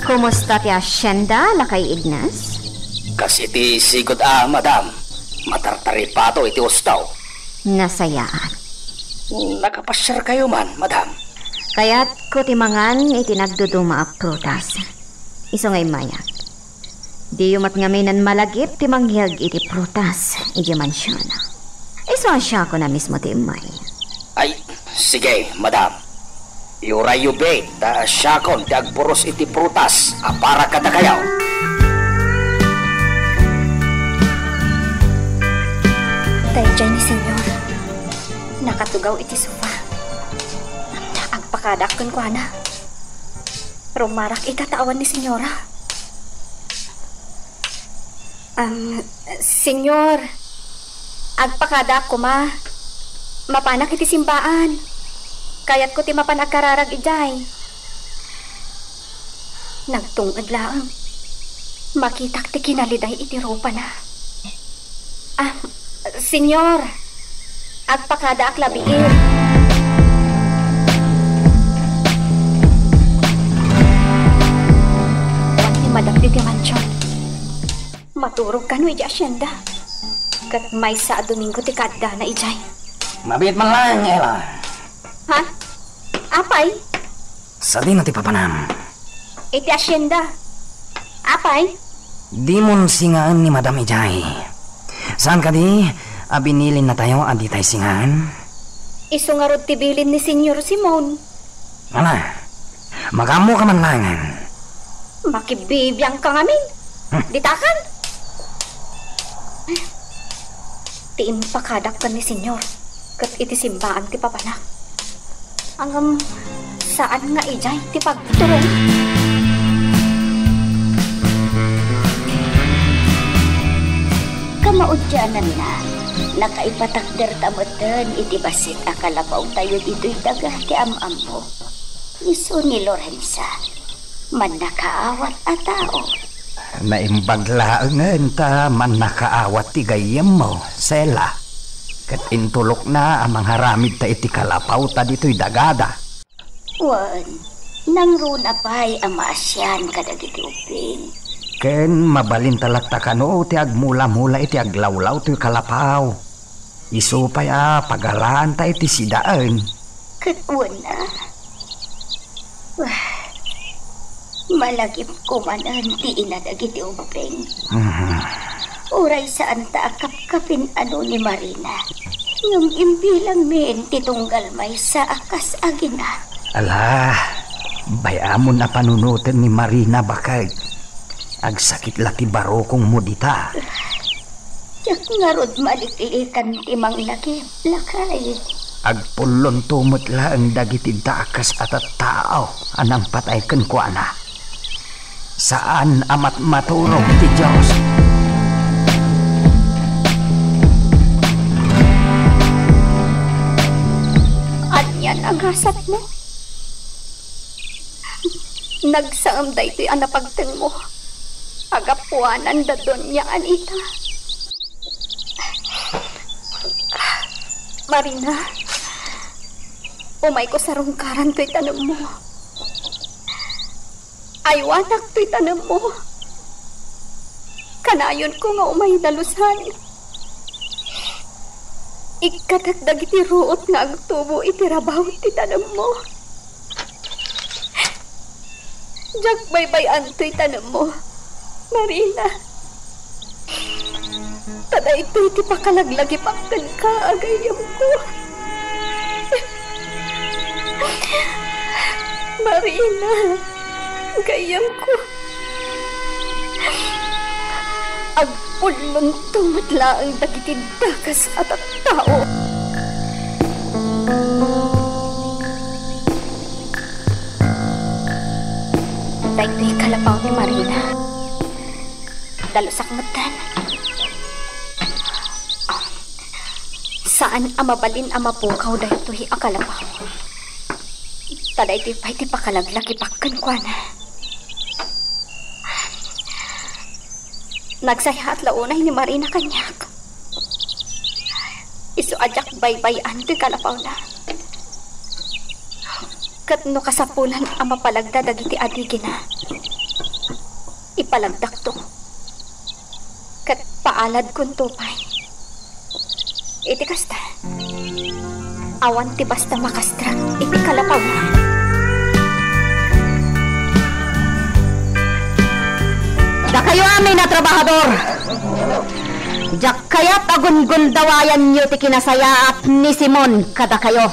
[SPEAKER 4] Kumusta ti Hacienda, Lakay Ignas?
[SPEAKER 5] Kasi iti sigod madam. Matartari pa to iti ustaw.
[SPEAKER 4] Nasayaan.
[SPEAKER 5] Nakapasyar kayo man, madam.
[SPEAKER 4] Kaya't kutimangan iti nagduduma a prutas. Iso ngay mayak. Di yumat ngaminan malagip ti manghiyag iti prutas iti mansyon. Iso asya ko na mismo ti imay.
[SPEAKER 5] Ay, sige, madam. Yuray yubay, ta syakon ti agpuros iti prutas, para kada kayaw.
[SPEAKER 2] Dayjay ni senyor. Nakatugaw iti sofa. Agpakadakon ko na. Rumarak itatawan ni senyora. Senyor. Agpakadak ko ma. Mapanak iti simbaan. Kayat ko ti mapanagkararag ijay. Nagtungad lang. Makitak ti kinaliday iti ropa na. Senyor. Agpakada ak labiin. Huwag ni Madam di Dimanchon. Maturog ka no iti Hacienda. Kat may sa Domingo ti kadda na ijay.
[SPEAKER 7] Mabit man lang, Ella.
[SPEAKER 2] Ha? Apay?
[SPEAKER 7] Sa di na ti papanam.
[SPEAKER 2] Iti Hacienda. Apay?
[SPEAKER 7] Di mon singaan ni Madam Ijay. Saan ka di? Binilin na tayo, adi tayo singaan.
[SPEAKER 2] Isungarod ti bilin ni Senyor Simon.
[SPEAKER 7] Wala. Magamo ka man langan.
[SPEAKER 2] Makibibiyang ka ngamin. Ditakan. Tiin pakadak ka ni Senyor. Kat iti simbaan ti papanak. Angam saan nga ijay ti pagturong. maudyanan na. Nakaipatakder tamatan iti basit akalapaw tayo dito'y daga ti amam mo. Iso ni Lorenza, man nakaawat a tao.
[SPEAKER 5] Naimbaglaangan ta man nakaawat ti gayem mo, Sela. Kat intulok na amang haramid ta iti kalapaw ta dito'y dagada.
[SPEAKER 2] Wan, nang runa pa'y amaasyan kadagiti uping.
[SPEAKER 5] Ken mabalin talak ta kano ti agmula-mula iti aglawlaw ti kalapaw. Isu pa'y pagalaan ta iti sidaan.
[SPEAKER 2] Katwan na. Wah, malagip ko manan ti inadagiti uping. Uray saan ta akap-kapin ano ni Marina. Yung imbilang min titunggal may sa akas agina.
[SPEAKER 5] Ala, bayamon na panunutan ni Marina bakag. Agsakit lati barokong mo dita.
[SPEAKER 2] Yak nga rod malikilikan timang laki, lakay.
[SPEAKER 5] Agpulon tumot lang dagiti dakas at tao anang pataykan ko ana. Saan amat maturog ti Diyos?
[SPEAKER 2] At yan ang hasat mo. Nagsaam da ito'y anapagtan mo. Agapuanan da doon niya Anita. Marina, umay ko sa rungkaran to'y tanong mo. Aywanak to'y tanong mo. Kanayon ko nga umay dalusan. Ikatakdag iti ruot nga agtubo iti rabaw ti tanong mo. Diyak baybayan to'y tanong mo. Marina, tada ito'y ti pakalaglagi pakkan ka agayam ko. Marina, gayam ko. Agpulon tumutla ang dagiti dakas at tao. Dahil kalapaw ni Marina. Dalusak ngatan. Saan amabalin amapukaw dahil ito'y akalapaw. Taday ti pa'y ti pakalaglaki pakkan kwa na. Nagsaya at launay ni Marina kanyak. Isu ajak baybayan ti kalapaw na. Kat no kasapulan ang mapalagda dagiti adigi na. Ipalagdak to. Kat paalad kong tupay. Iti kasta. Awan ti basta makastrag iti kalapaw na.
[SPEAKER 4] Da kayo amin na trabahador. Jak kaya't agun-gundawayan nyo ti kinasaya at ni Simon kada kayo.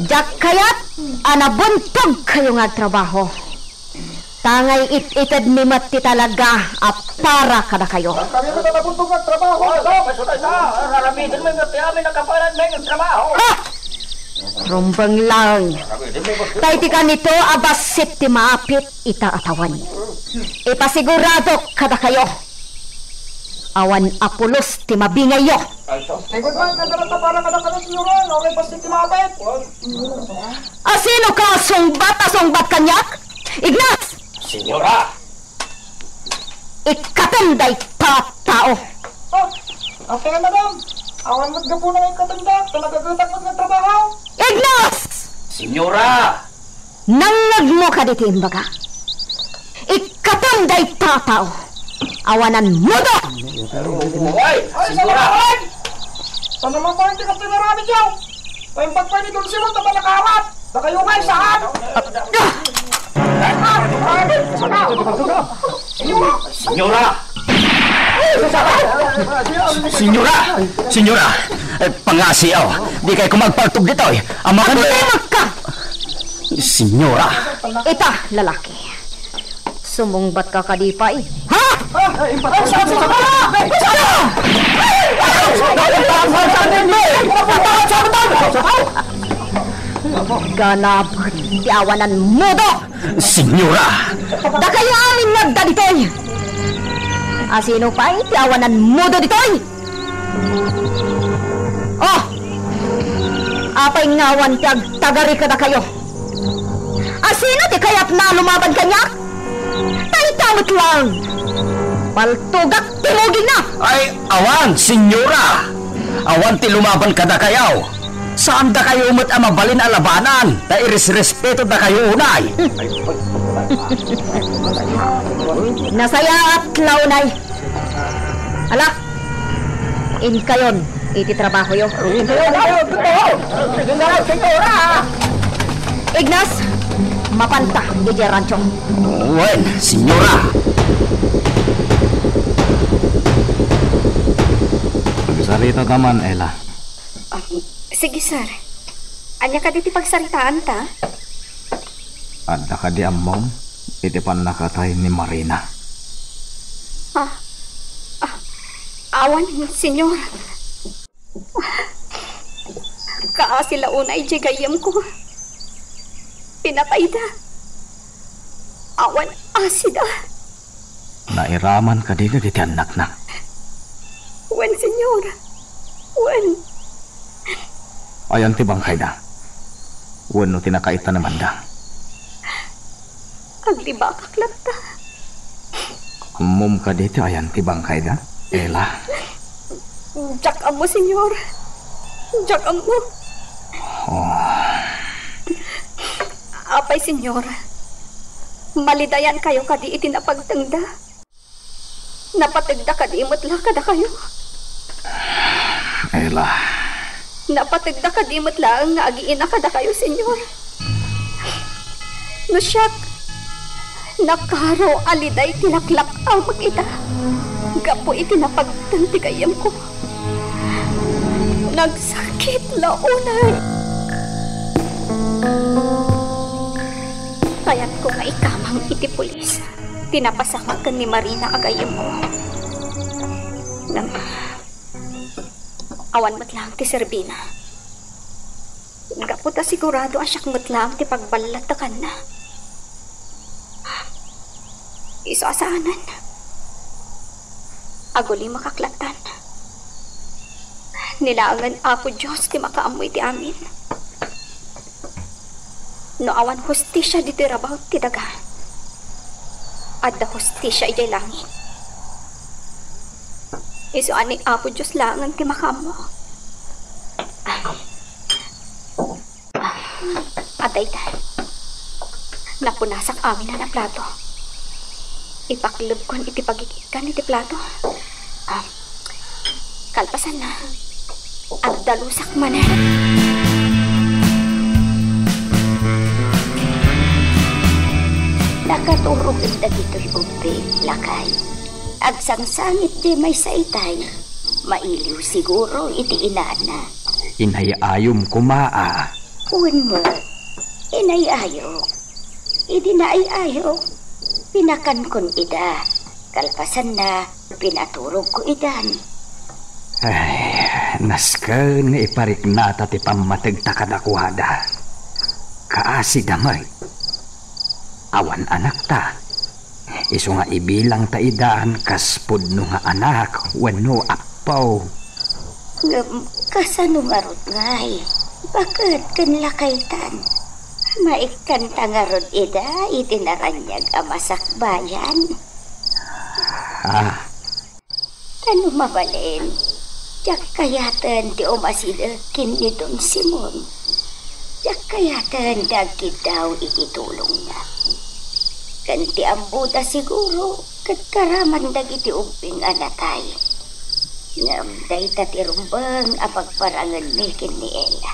[SPEAKER 4] Jak kaya't anabuntog kayo nga trabaho. Tangay it-itad ni Mati talaga at para kada kayo.
[SPEAKER 6] Kami mo na nabuntog ang trabaho. Pasunay sa, haramitin mo yung amin na kapalan mo yung trabaho.
[SPEAKER 4] Rumbang lang. Tayo ti ka nito abasit ti maapit ita atawan. Ipasigurado kada kayo. Awan apulos ti mabingayo.
[SPEAKER 6] Tingod man, kadarata para kadakalas nyo ron. Okay, basta timabit.
[SPEAKER 4] Asino ka sungbat kanyak? Ignas!
[SPEAKER 3] Senyora!
[SPEAKER 4] Ikatanday tao.
[SPEAKER 6] Okay na madam. Awan mo't gapo na yung katandak. Nagagatak mo ng trabaho.
[SPEAKER 4] Ignas!
[SPEAKER 3] Senyora!
[SPEAKER 4] Nangag mo ka dito imbaga. Ikatanday tao. Awanan mo do!
[SPEAKER 3] Ay! Senyora!
[SPEAKER 6] Saan naman ba hindi ka pinarami dyan? May bagpay ni Don Simon na balakawat. Na kayo ngay saan?
[SPEAKER 3] Senyora! Senyora! Pangasiyaw! Di kayo kumagpaltog dito eh! Ama ka
[SPEAKER 4] Magdimag ka!
[SPEAKER 3] Senyora!
[SPEAKER 4] Ita, lalaki. Sumungbat ka kadipay. Ha? Ganabon, tiawanan mo do!
[SPEAKER 3] Senyora!
[SPEAKER 4] Da kayo amin nagdaditoy! Asino pa iti awanan mo do ditoy? Oh! Apay ngawan ti agtagari ka na kayo. Asino ti kaya't na lumaban kanya? Taytawit lang. Paltugak timugin na.
[SPEAKER 5] Ay, awan, senyora. Awan ti lumaban ka na kayaw. Saan da kayo mo't amabalin alabanan? Ta iris-respeto da kayo unay.
[SPEAKER 4] Nasaya at launay. Ala, in kayon, iti trabaho yo. Ignas, mapanta, di rancho.
[SPEAKER 5] Wen, senyora.
[SPEAKER 8] Magsalita naman, Ella.
[SPEAKER 2] Sige, sir. Anya ka diti pagsaritaan ta?
[SPEAKER 8] Adda ka di amom, iti pan nakatay ni Marina.
[SPEAKER 2] Awan, senyor. Kaasila unay di gayam ko. Pinatay da. Awan, asida.
[SPEAKER 8] Nairaman ka din iti anak na.
[SPEAKER 2] Wen, senyor. Wen.
[SPEAKER 8] Ayan ti bangkay da. Wano tinakaita naman da.
[SPEAKER 2] Aglibakak lang ta.
[SPEAKER 8] Amom ka dito ayan ti bangkay da. Ella.
[SPEAKER 2] Jak amo, senyor. Jak amo. Apay, senyor. Malidayan kayo kadi itinapagtangda. Napatagda kadi imutla kada kayo.
[SPEAKER 8] Ella.
[SPEAKER 2] Napatagda kadi imutla ang agiina kada kayo, senyor. No siyak. Nakaro aliday tilaklak ang magita. Gapo itinapagtantigayam ko. Nagsakit launay. Kaya't ko nga ikamang iti pulis. Tinapasamakan ni Marina agayam ko. Awan matlang ti Serbina. Gapo ta sigurado asyak matlang ti pagbalatakan na. Isasaanan. Aguli makaklatan. Nilangan ako Diyos ti makaamoy ti amin. No awan hustisya di tirabaw ti daga. At da hustisya ijay langit. Iso ani ako Diyos langan ti makamo. Aday ta. Napunasak amin na plato. Ipaklub kon iti pagigikan iti plato. Kalpasan na. Agdalusak manan. Nakaturog ang dagito'y ubing lakay. Agsangsangit di may saitay. Mailiw siguro iti inana.
[SPEAKER 8] Inayayom kumaa.
[SPEAKER 2] Uwan mo. Inayayo. Idi na ayayo. Pinakan kon ida. Kalpasan na, pinaturog ko idan.
[SPEAKER 5] Ay, nasken iparik na ti pamatagta kadakuhada. Kaasi damay. Awan anak ta. Iso nga ibilang ta idaan kas pudno nga anak wenno apaw.
[SPEAKER 2] Kasano nga rod ngay? Bakit kanlakaytan? Maikan tangarod ida, itinaranyag amasak bayan. Tano mabalin? Diyak kayatan di umasidakin ni Don Simon. Diyak kayatan dagkid daw ititulong na. Kanti ambuda siguro, katkaraman dagiti ubing anatay. Ngamday tatirumbang apagparangan ni Ella.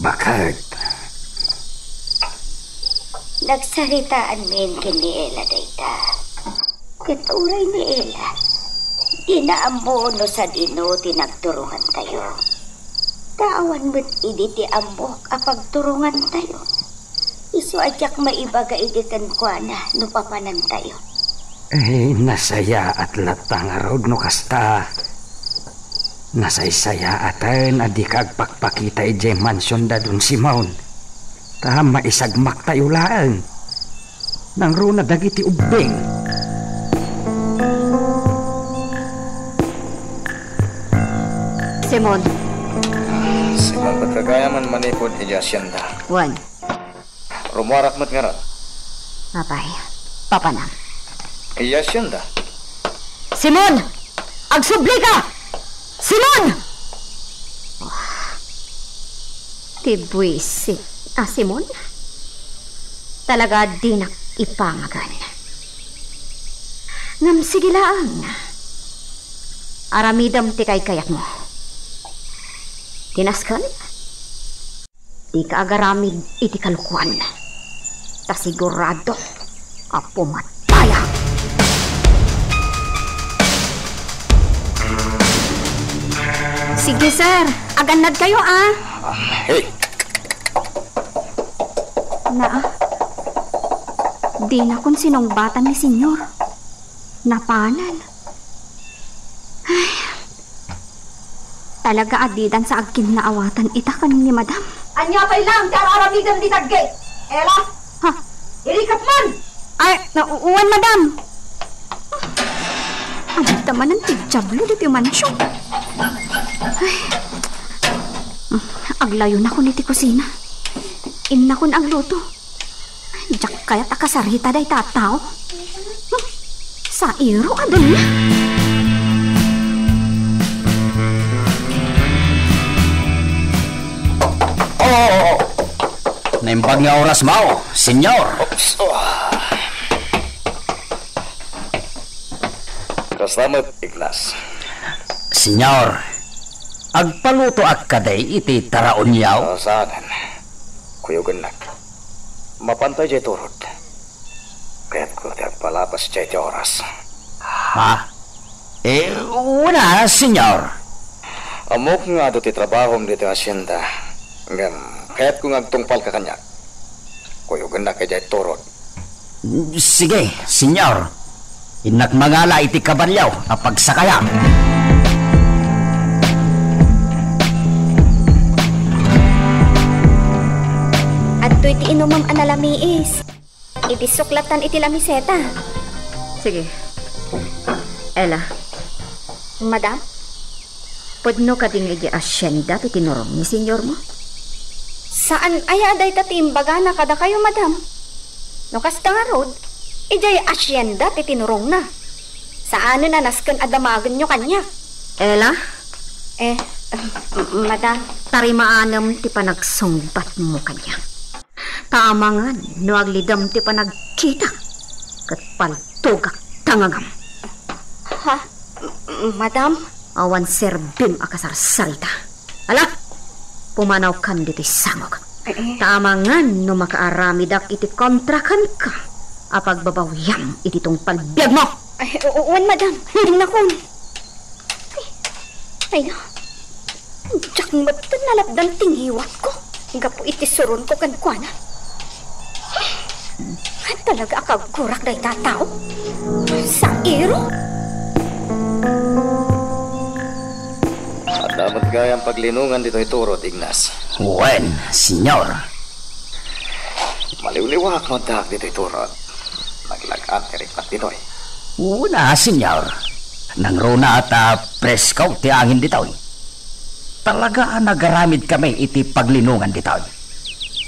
[SPEAKER 5] Bakit?
[SPEAKER 2] Nagsaritaan min kini Ella dayta. Katuray ni Ella. Inaambo no sa dino tinagturungan tayo. Tawan mo't iditi ambok apagturungan tayo. Isu ajak maibaga idikan kwa na no papanan tayo.
[SPEAKER 5] Nasaya at latang arod no kasta. Nasaysaya atan adi kagpakpakita ije mansyon da dun si Maun. Tama isagmak tayo laan. Nang runa dagiti ubing.
[SPEAKER 4] Simon.
[SPEAKER 3] Simang pagkagayaman manipod ija asyenda.
[SPEAKER 4] Wan.
[SPEAKER 3] Rumarak mat ngarat.
[SPEAKER 4] Apay. Papanam.
[SPEAKER 3] Ija asyenda.
[SPEAKER 4] Simon! Agsubli ka! Simon! Tibwisit. Simon? Talaga di na ipangagan. Ngam sige lang. Aramidam ti kay kayak mo. Tinaskan? Di ka agaramid iti kalukuan. Tasigurado apo mataya. Sige sir, aganad kayo
[SPEAKER 3] Hey!
[SPEAKER 2] Di na kung sinong bata ni senyor. Napanan. Ay, talaga adidan sa agkin na awatan itakan ni madam.
[SPEAKER 4] Anya pa'y lang, kararamigan di tagge. Ela?
[SPEAKER 2] Ha?
[SPEAKER 4] Irikat man!
[SPEAKER 2] Ay, nauuwan madam. Ano naman ang tigjablo dito yung mansyon? Ay, aglayo na ko niti kusina. Imna kon agluto. Diyak kaya't akasarita day tataw. Sa iro adun na.
[SPEAKER 5] Oh, naimbag nga oras mao, senyor.
[SPEAKER 3] Kasalamat, Ignas.
[SPEAKER 5] Senyor, agpaluto ak kaday iti taraon yaw.
[SPEAKER 3] Saanan. Kuyugan nak. Mapantay jay turod. Kaya't ko ti agpalapas jay ti oras.
[SPEAKER 5] Ha? Wala, senyor.
[SPEAKER 3] Amok nga do ti trabahom dito asyenda. Ngam, kaya't ko ngagtungpal ka kanya. Kuyugan nak kay jay turod.
[SPEAKER 5] Sige, senyor. Inak mangala iti kabalyaw a pagsakaya.
[SPEAKER 2] Adto iti inumam analamiis. Iti suklatan iti lamiseta.
[SPEAKER 4] Sige. Ela,
[SPEAKER 2] Madam?
[SPEAKER 4] pudno ka ding iti asyenda ti tinurong ni senyor mo?
[SPEAKER 2] Saan aya day tatimbaga na kada kayo, madam? No kasta nga road, ijay asyenda ti tinurong na. Saan na nasken adamagan nyo kanya?
[SPEAKER 4] Ela,
[SPEAKER 2] Madam?
[SPEAKER 4] tarimaanam ti panagsungbat mo kanya. Taamangan no aglidam ti panagkita. Kat paltugak tangagam.
[SPEAKER 2] Ha? Madam?
[SPEAKER 4] Awan serbim akasarsarita. Ala, pumanaw kan dito'y sangog. Taamangan no makaaramidak iti kontrakan ka. Apagbabawyam iti tong palbiag mo.
[SPEAKER 2] Ay, uwan, madam. Hindi na kun. Ay, no. Diyak matan nalapdan tinghiwat ko. Gapo iti suron ko kankwana. Ay, talaga akagurak day tataw. Sa iro?
[SPEAKER 3] Dapat gayang paglinungan dito iturod, Ignas.
[SPEAKER 5] Wen, senyor.
[SPEAKER 3] Maliwliwak mo dak dito iturod. Naglagaan ka rin pat dito.
[SPEAKER 5] Una, senyor. Nang runa at preskaw ti angin ditoy. Talaga nagaramid kami iti paglinungan ditoy.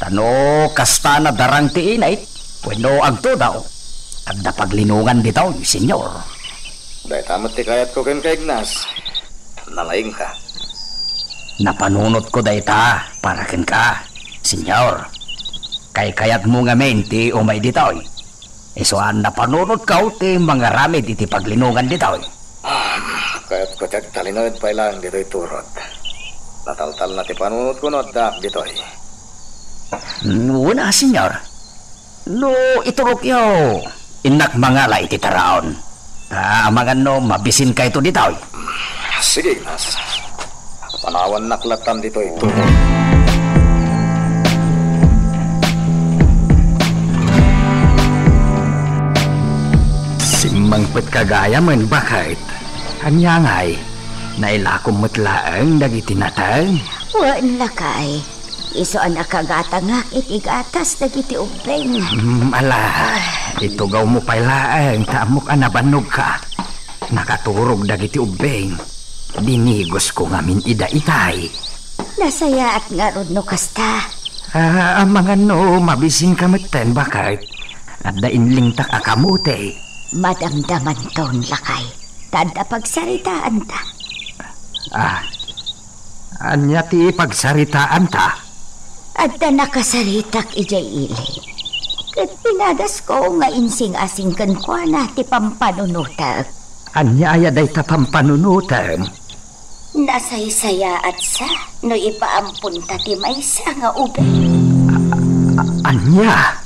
[SPEAKER 5] Tano kasta na darang ti inay, pweno agto daw. Agda paglinungan ditoy, senyor.
[SPEAKER 3] Dahil tamat ti kayat ko kay Ignas. Nalaing ka.
[SPEAKER 5] Napanunot ko dayta para ken ka, senyor. Kay kayat mo nga men ti umay ditoy. Isuan napanunot ka ti mga ramid iti paglinungan ditoy.
[SPEAKER 3] Kaya't ko tiyag talinod pa ilang dito iturod. Nataltal na ti panunot ko no dak ditoy.
[SPEAKER 5] Una, senyor. No, iturok yo. Inak mangala iti taraon. Amangan no, mabisin ka ito ditoy.
[SPEAKER 3] Sige, Ignas. Panawan naklatan dito iturod.
[SPEAKER 8] Simangpet kagaya man bakit? Anyangay, nailakom matlaang dagiti natang.
[SPEAKER 2] Wan lakay. Isoan akagatangak itigatas dagiti ubeng.
[SPEAKER 8] Ala, itugaw mo pailaang taamok anabanog ka. Nakaturog dagiti ubeng.
[SPEAKER 5] dinigos ko ngamin ida-itay.
[SPEAKER 2] Nasaya at nga ron no kasta.
[SPEAKER 5] Ang mga no, mabising kamiten bakit? At dainling tak akamute.
[SPEAKER 2] Madamdaman ton lakay. Tanda pagsaritaan ta.
[SPEAKER 5] Anya ti pagsaritaan ta?
[SPEAKER 2] Adda nakasaritak ijay ili. Kat pinadas ko nga insing-asing kankwa na ti pampanunutak.
[SPEAKER 5] Anya ayaday ta pampanunutan?
[SPEAKER 2] Nasaysaya at sa no ipaampun ta ti maysa nga ube.
[SPEAKER 5] Anya?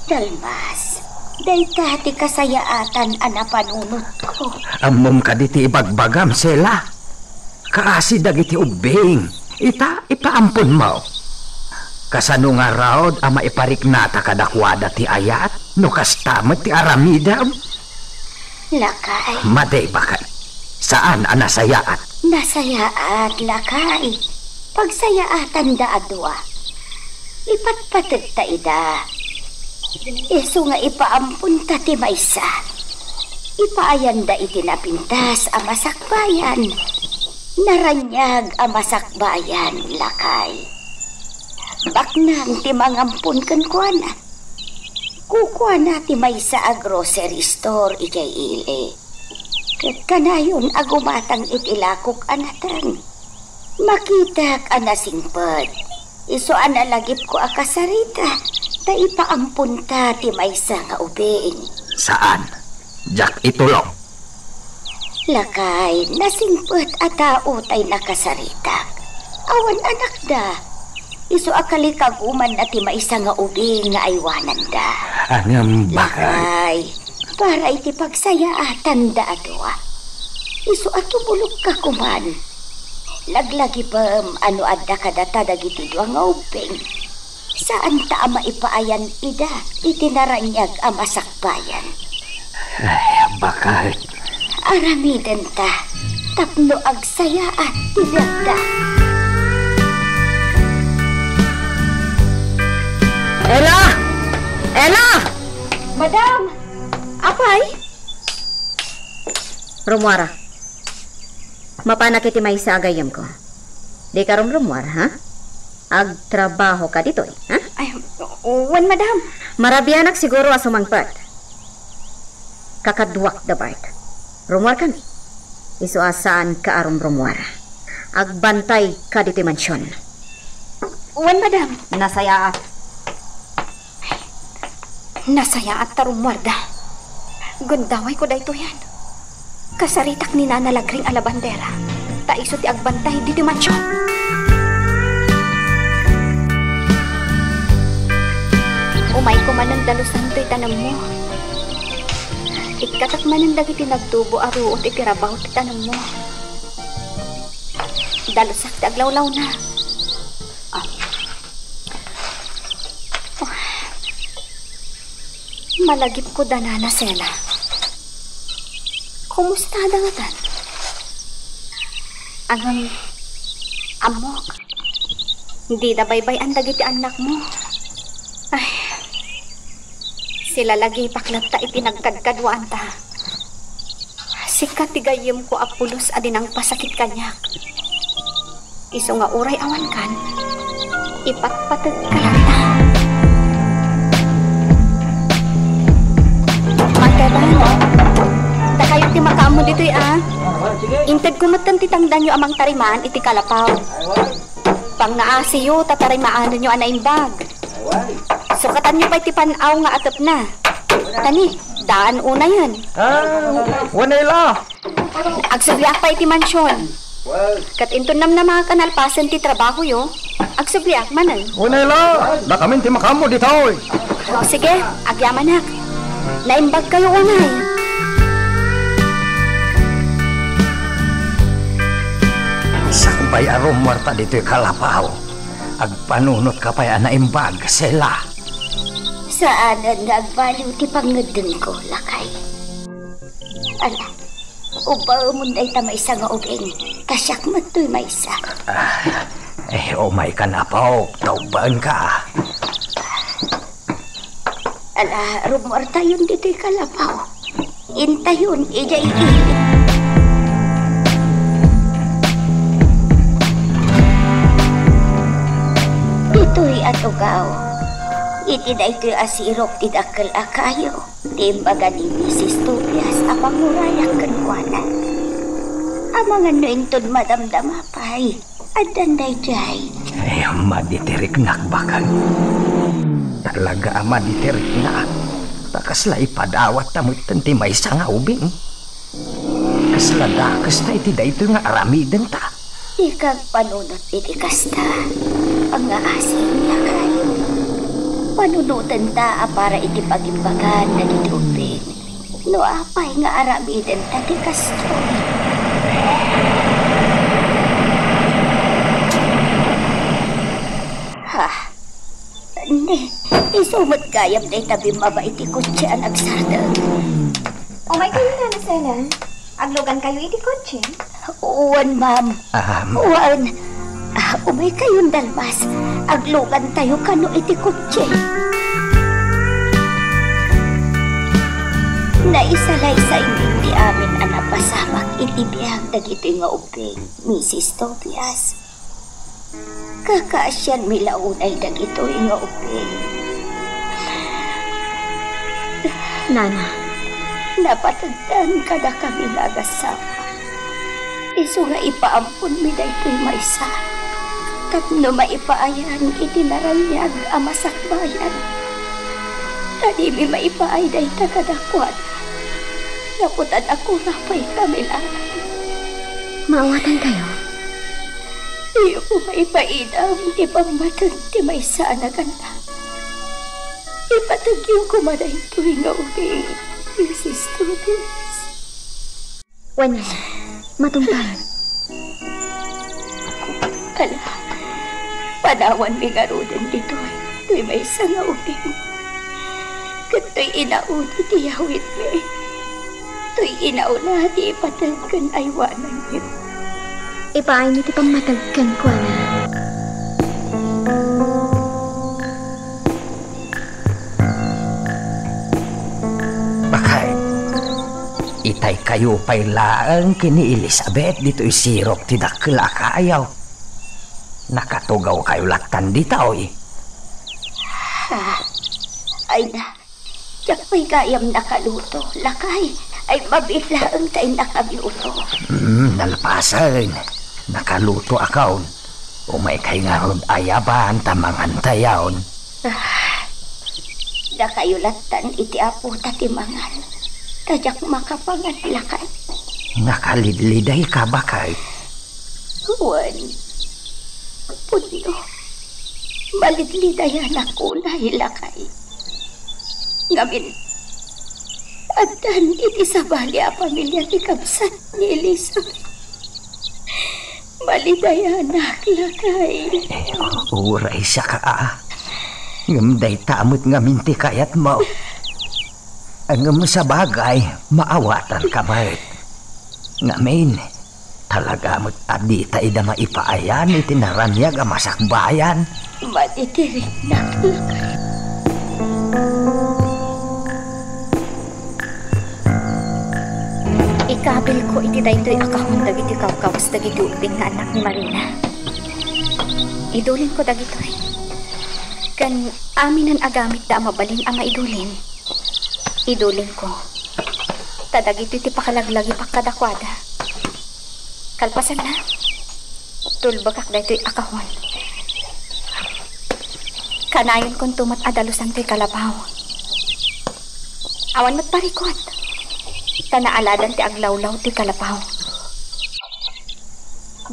[SPEAKER 2] Dalmas, dayta ti kasayaatan ana panunot ko.
[SPEAKER 5] Amom ka diti ibagbagam sila. Kaasi dagiti ubing. Ipaampun mo. Kasano nga raod ama ipariknata kadakwada ti ayat no kastamet ti aramidam?
[SPEAKER 2] Lakay.
[SPEAKER 5] Maday bakit? Saan anasayaat?
[SPEAKER 2] Nasayaat lakay. Pagsayaatan da adwa. Ipatpatid ta ida. Iso nga ipaampun ta ti maysa. Ipaayan da itinapintas amasakbayan. Naranyag amasakbayan lakay. Baknang ti mangampun kan kuana. Kukuana ti maysa a grocery store ijay ili. Ket kanayon agumatang itilakok anatang. Makitak anasingpad. Iso analagip ko akasarita. Ta ipaampun ta ti maysa nga ubing.
[SPEAKER 5] Saan? Jak itulong.
[SPEAKER 2] Lakay, nasingpad ata utay nakasaritak. Awan anak da. Iso akalikag-uman na ti maysa nga ubing nga aywanan da.
[SPEAKER 5] Anam bakay?
[SPEAKER 2] Lakay, para iti pagsayaatan da adwa. Iso atubulog ka kuman. Laglagi pam ano adda kadata dagiti dua nga ubing. Saan ta ama ipaayan ida itinaranyag amasakbayan.
[SPEAKER 5] Ay, bakit?
[SPEAKER 2] Aramiden ta, tapno agsayaat ti da.
[SPEAKER 4] Ella! Ella!
[SPEAKER 2] Madam! Apay?
[SPEAKER 4] Rumwara. Mapana kiti may sa agayam ko. Di ka rumwara, ha? Agtrabaho ka dito, ha?
[SPEAKER 2] Ay, wan madam.
[SPEAKER 4] Marabianak siguro asumangpat. Kakadwak da Bart. Rumwar kami. Iso asaan ka arom rumwara. Agbantay ka dito mansyon.
[SPEAKER 2] Wan madam.
[SPEAKER 4] Nasaya
[SPEAKER 2] Nasaya at tarumwarda. Gundaway ko dayto yan. Kasaritak ni Nana Lagring alabandera. Taiso ti agbantay di dimansyon. Umay ko man ang dalusan to'y tanam mo. Ikatak man ang dagiti nagtubo aruot itirabaw ti tanam mo. Dalusak ti aglawlaw na. Malagip ko danana Sela. Kumusta dangatan? Angang amok. Hindi na baybay ang dagiti anak mo. Ay, sila lagi paklap ta ipinagkadkadwaan ta. Sikat tigayim ko apulos adinang pasakit kanyak. Iso nga uray awan kan. Ipatpatag ka lang ta. Da kayo ti makaamo dito'y Intad kumatan ti tangdan nyo amang tarimaan iti kalapaw. Pang naasiyo tatarimaan nyo anaimbag. Sukatan nyo pa iti panaw nga atap na. Tani, daan una yan.
[SPEAKER 7] Wanay la.
[SPEAKER 2] Agsubiak pa iti mansyon. Kat intunam na mga kanalpasan ti trabaho yo. Agsubiak manan.
[SPEAKER 7] Wanay la. Da kami ti makamo dito.
[SPEAKER 2] O sige, agyamanak. Naimbag kayo unay.
[SPEAKER 5] Sakbay arom warta dito'y kalapaw. Agpanunot ka pa'y anaimbag sila.
[SPEAKER 2] Saan ang nagbaliw ti pangadun ko, lakay? Ala, ubaw mo na ita maysa nga ubing. Kasyak mo to'y maysa.
[SPEAKER 5] Umay ka na pa, taubaan ka.
[SPEAKER 2] Ala, rumor tayon dito'y kalapaw. Intayon, ijay Dito'y atugaw. Iti da ito'y asirok ti dakkel akayo. Di baga ni Mrs. Tobias apang murayak kenkwana. Amangan no intod madamdamapay. Adan day jay.
[SPEAKER 5] Ay, maditirik nakbakan. Talaga maditirik na. Takasla ipadawat tamot tanti may nga ubing. Kasla dakas na iti da ito nga aramiden ta.
[SPEAKER 2] Ikag panunot iti kasta. Ang nga asin niya kayo. Panunutan ta para iti pagimbagan na iti ubing. No apay nga aramiden ta ti kasto. Ha? Hindi. Isumot gayam na itabi mabait iti kutsi ang agsardang.
[SPEAKER 4] O may kayo na nasela. Aglogan kayo iti kotse.
[SPEAKER 2] Uwan, ma'am. Uwan. Umay kayong dalmas. Aglogan tayo kano iti kutsi. Naisalay sa hindi amin ang napasamak iti biyang dagiti nga ubing, Mrs. Tobias. Kakaasyan milaunay dagito nga ubing.
[SPEAKER 4] Nana.
[SPEAKER 2] Napatagdan ka na kami nagasama. Iso nga ipaampun mi da ito'y maysa. Tapno maipaayan itinaranyag amasakbayan. Tadi mi maipaay da ita kadakwan. Naputan ako rapay kami lang.
[SPEAKER 4] Maawatan kayo.
[SPEAKER 2] Iyo ko maipaidam di pangmatag ti maysa na ganda. Ipatagyo ko man ay ito'y nga ubing. Mrs. Tobias.
[SPEAKER 4] Wanyan, matumpay.
[SPEAKER 2] Ala, panawan mi nga roden dito'y. To'y may nga ubing. Kato'y inauna ti yawit mi. To'y inauna ti ipatagkan aywanan niyo.
[SPEAKER 4] Ipaay niyo ti pamatagkan ko na.
[SPEAKER 5] Itay kayo pa'y laang kini Elizabeth dito'y sirok ti dakla kayaw. Nakatugaw kayo laktan ditaw eh.
[SPEAKER 2] Ay na, tiyak pa'y kayam nakaluto. Lakay, ay mabilaang tayo nakaluto.
[SPEAKER 5] Nalpasan. Nakaluto akaw. Umay kay nga ron ayaban tamangan tayaw.
[SPEAKER 2] Nakayulatan iti apo tatimangan. Tajak makapangan lakay.
[SPEAKER 5] Nakalidliday ka ba kay?
[SPEAKER 2] Huwan. Puno. Malidlidayan ako na hilakay. Ngamin. Atan iti sabali a pamilya ti kapsat ni Elizabeth. Malidayanak lakay.
[SPEAKER 5] Uray siya ka Ngamday tamot ngamin ti kayat mo. Ang sa bagay, maawatan ka ba? Ngamin, talaga mo't adita ida maipaayan itinaranyag ang masakbayan.
[SPEAKER 2] Matitirik na lakay. Ikabil ko iti daytoy akahon dagiti kawkawas dagiti ubing nga anak ni Marina. Idulin ko dagitoy. Kan aminan agamit da mabalin ama idulin. Idulin ko. Tadagito iti pakalaglagi pakadakwada. Kalpasan na. Tulbagak daytoy akahon. Kanayon kong tumat adalusan to'y kalabaw. Awan mo't parikot. Tanaaladan ti aglawlaw ti kalabaw.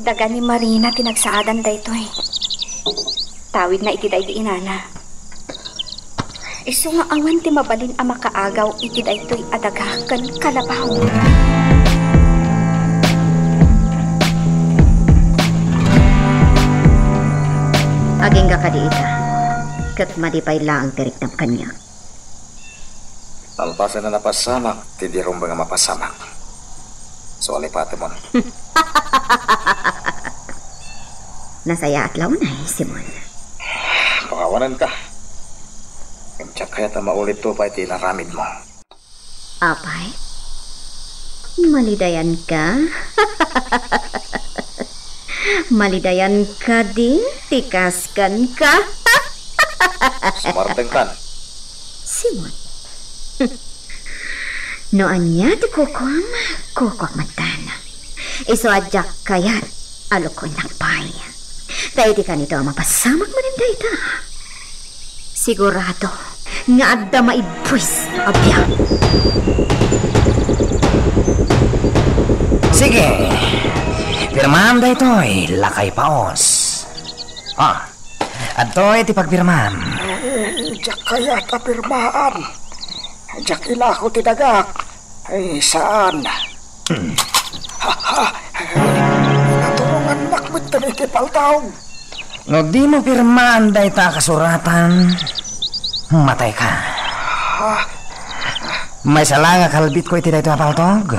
[SPEAKER 2] Daga ni Marina tinagsaadan daytoy. Tawid na iti day di inana. Isu nga awan ti mabalin ang makaagaw iti daytoy adagakan kalabaw.
[SPEAKER 4] Aging ka kadiita. Kat madipay lang tirik ng kanya.
[SPEAKER 3] Alpasan na napasamak, tidirong ba nga mapasamak. So, alipate mo.
[SPEAKER 4] Nasaya at launay, Simon.
[SPEAKER 3] Pangawanan ka. Imtsak kaya ta maulit to pa iti naramid mo.
[SPEAKER 4] Apay? Malidayan ka? Malidayan ka din? Tikaskan ka?
[SPEAKER 3] Smarteng kan.
[SPEAKER 4] Simon. Noan niya ti kukwak matana. Iso adyak kayat alukon ng pay. Tayo di ka nito mapasamak mo rin dayta. Sigurado nga adda maibwis abyan.
[SPEAKER 7] Sige, pirmahan da ito'y lakay paos. Ato'y ti pagpirmahan.
[SPEAKER 6] Jak kaya tapirmaan. Jak ilako ti dagak. Ay, saan? Natulungan nakmit na iti paltaw.
[SPEAKER 7] No di mo pirmahan da ita kasuratan, matay ka. May sala nga kalbit ko iti da ito paltog.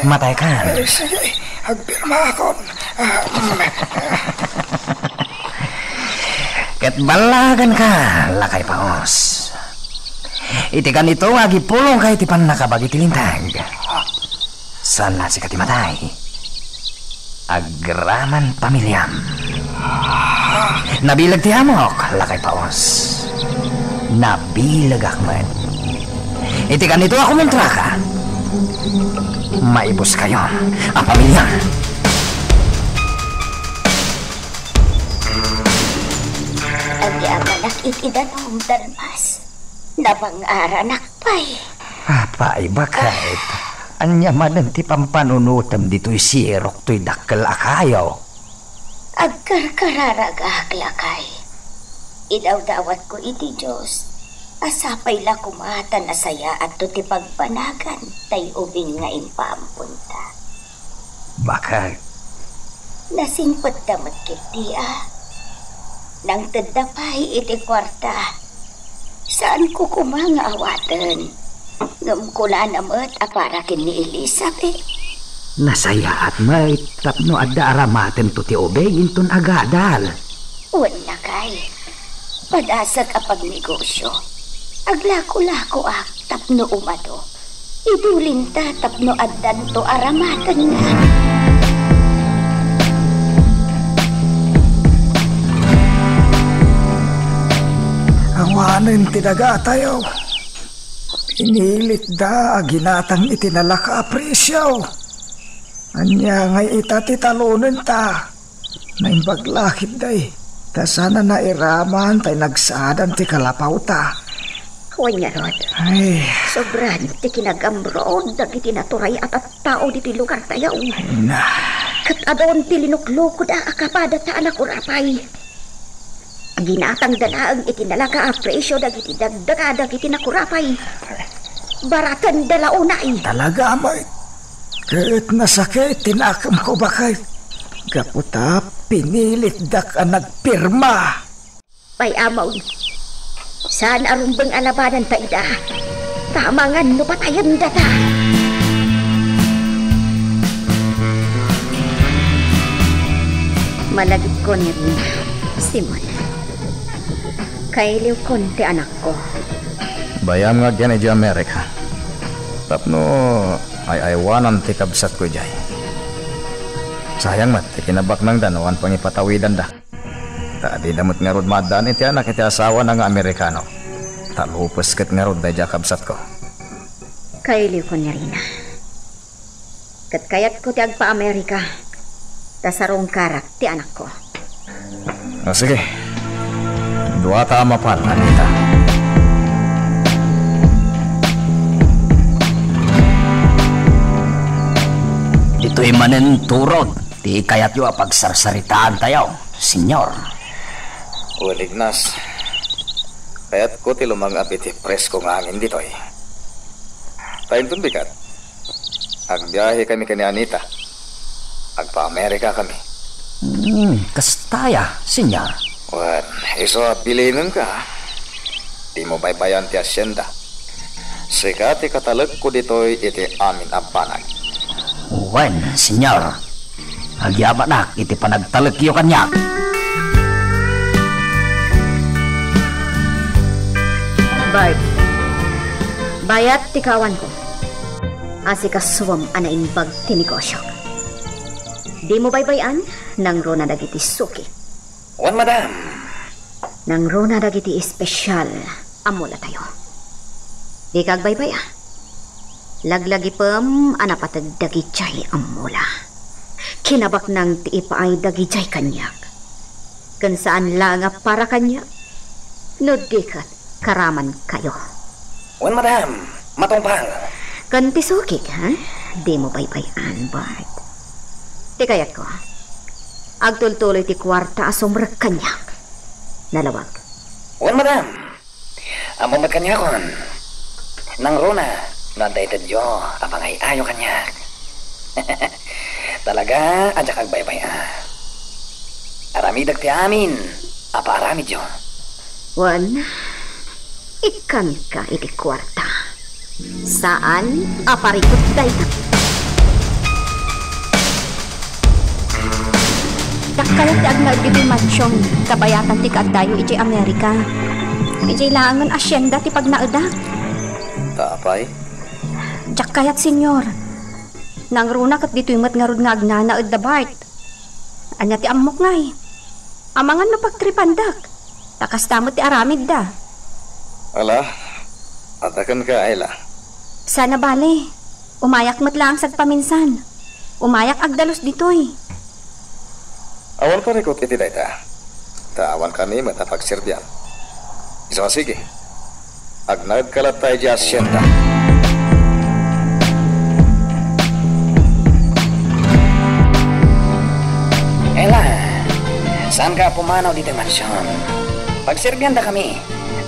[SPEAKER 7] Matay ka.
[SPEAKER 6] Sige, agpirma ako.
[SPEAKER 7] Ket balagan ka, lakay paos. Iti ganito agipulong ka iti pan nakabagi tilintag. Sana si katimatay. Agraman pamilyam. Nabilag ti amok, lakay paos. Nabilag akman. Iti ganito ako muntra ka. Maibos kayo ang pamilya.
[SPEAKER 2] Agi amanak itidanong dalmas. Nabang-aranak pa'y.
[SPEAKER 7] Apay bakit? Anya man ti pampanunutam dito'y sirok to'y dakkel akayaw.
[SPEAKER 2] Agkarkararagak lakay. Idaw-dawat ko iti Diyos. Asapay la kumata na saya at to ti pagpanagan tay ubing nga impampunta.
[SPEAKER 7] Bakit?
[SPEAKER 2] Nasingpot damat kiti Nang tadapay iti kwarta. Saan ko kumanga awatan? Ngam ko na namat aparakin ni Elizabeth.
[SPEAKER 5] Nasaya at may tapno adda aramaten to ti ubing inton agadal.
[SPEAKER 2] Wala kay. Padasag apag negosyo. Aglako-lako tapno umado. Idulinta tapno addan to aramatan na.
[SPEAKER 6] Awanin tinaga tayo. Pinilit da ginatang itinalaka apresyaw. Anya ngay itatitalunan ta. Naimbaglakid day. Ta sana na iraman tay nagsadan ti kalapaw ta.
[SPEAKER 4] Huwag niya, Rod.
[SPEAKER 6] Ay,
[SPEAKER 4] Sobran, ti kinagambroon, dagiti naturay at tao di ti lugar tayo.
[SPEAKER 6] na.
[SPEAKER 4] Kat adon ti linuklukod akapada ta anak urapay. Ang ginatang dalaang itinalaga presyo dagiti dagdaga dagiti nakurapay. Baratan dalaunay.
[SPEAKER 6] Talaga may. Kahit nasakit, tinakam ko bakit. Kaputa, pinilit da ka nagpirma.
[SPEAKER 4] Pay amaw. Saan arumbang alabanan ta ida? Tamangan no patayan data. Malagit ko ni Rina, Simon. Kailiw ko ti anak ko.
[SPEAKER 8] Bayam nga dyan di Amerika. Tapno ay aywanan ti kabsat ko dyan. Sayang mat, ti kinabak ng danawan pangipatawidan da. Tadi damot nga rod madan iti anak iti asawa na nga Amerikano. Talupos kat nga rod da kabsat ko.
[SPEAKER 4] Kailiw ko ni Rina. Kat kayat ko ti agpa-Amerika. Tasarong karak ti anak ko.
[SPEAKER 8] O sige, dua tama pa nanita.
[SPEAKER 5] Ito'y manenturod. Di kayat yu apagsarsaritaan tayo, senyor.
[SPEAKER 3] Ulignas. Kaya't ko ti lumangap iti presko nga angin dito eh. Tayo itong bigat. Agbiyahe kami kani Anita. Agpa-Amerika kami.
[SPEAKER 5] Kastaya, senyor.
[SPEAKER 3] Wan, iso pilinan ka. Di mo baybayan ti asyenda. Sika ti katalag ko dito'y iti amin apanag.
[SPEAKER 5] Wen, senyor. Agyabanak iti panagtalagyo kanya.
[SPEAKER 4] Bart, bayat ti kawan ko. Asikasuwam anaimbag ti negosyo. Di mo baybayan nang rona dagiti suki.
[SPEAKER 3] Wan, madam.
[SPEAKER 4] Nang runa dagiti espesyal, amula tayo. Di kagbaybay Laglagi pem, anapatag dagijay amula. Kinabak nang tiipaay dagijay kanyak. Kan saan lang para kanyak, no dikat karaman kayo.
[SPEAKER 7] Wan madam, matumpang.
[SPEAKER 4] Kan tisukik, ha? Di mo baybayan, Bart. Di kayat ko, agtultuloy ti kwarta asumrek kanyak. Nalawag.
[SPEAKER 7] Wan madam, amamat kanyakon. Nang runa, nadaitad yo, apangay ayo kanyak. Talaga, adya kag baybay Aramidag ti amin, apa aramid yo.
[SPEAKER 4] Wan, ikan ka iti kwarta. Saan aparikot dayta? Dakkalat ti agna iti mansyon, kabayatan ti kaagdayo iti Amerika. Iti laangan asyenda ti pagnaedak.
[SPEAKER 3] Taapay?
[SPEAKER 4] Dakkayat, senyor. Nang runa kat dito'y matngarod nga agnana ed da Bart. Anya ti amok ngay. Amangan no pagtripandak. Takas tamot ti aramid da.
[SPEAKER 3] Ala, atakan ka, Ayla.
[SPEAKER 4] Sana bale. Umayak mat lang sagpaminsan. Umayak agdalos dito'y.
[SPEAKER 3] Awan pa rikot iti dayta. Taawan kami matapagsirbyan. So sige. Agnad kalat tayo di asyenda.
[SPEAKER 7] Ela, saan ka pumanaw dito mansyon? Pagsirbyan da kami.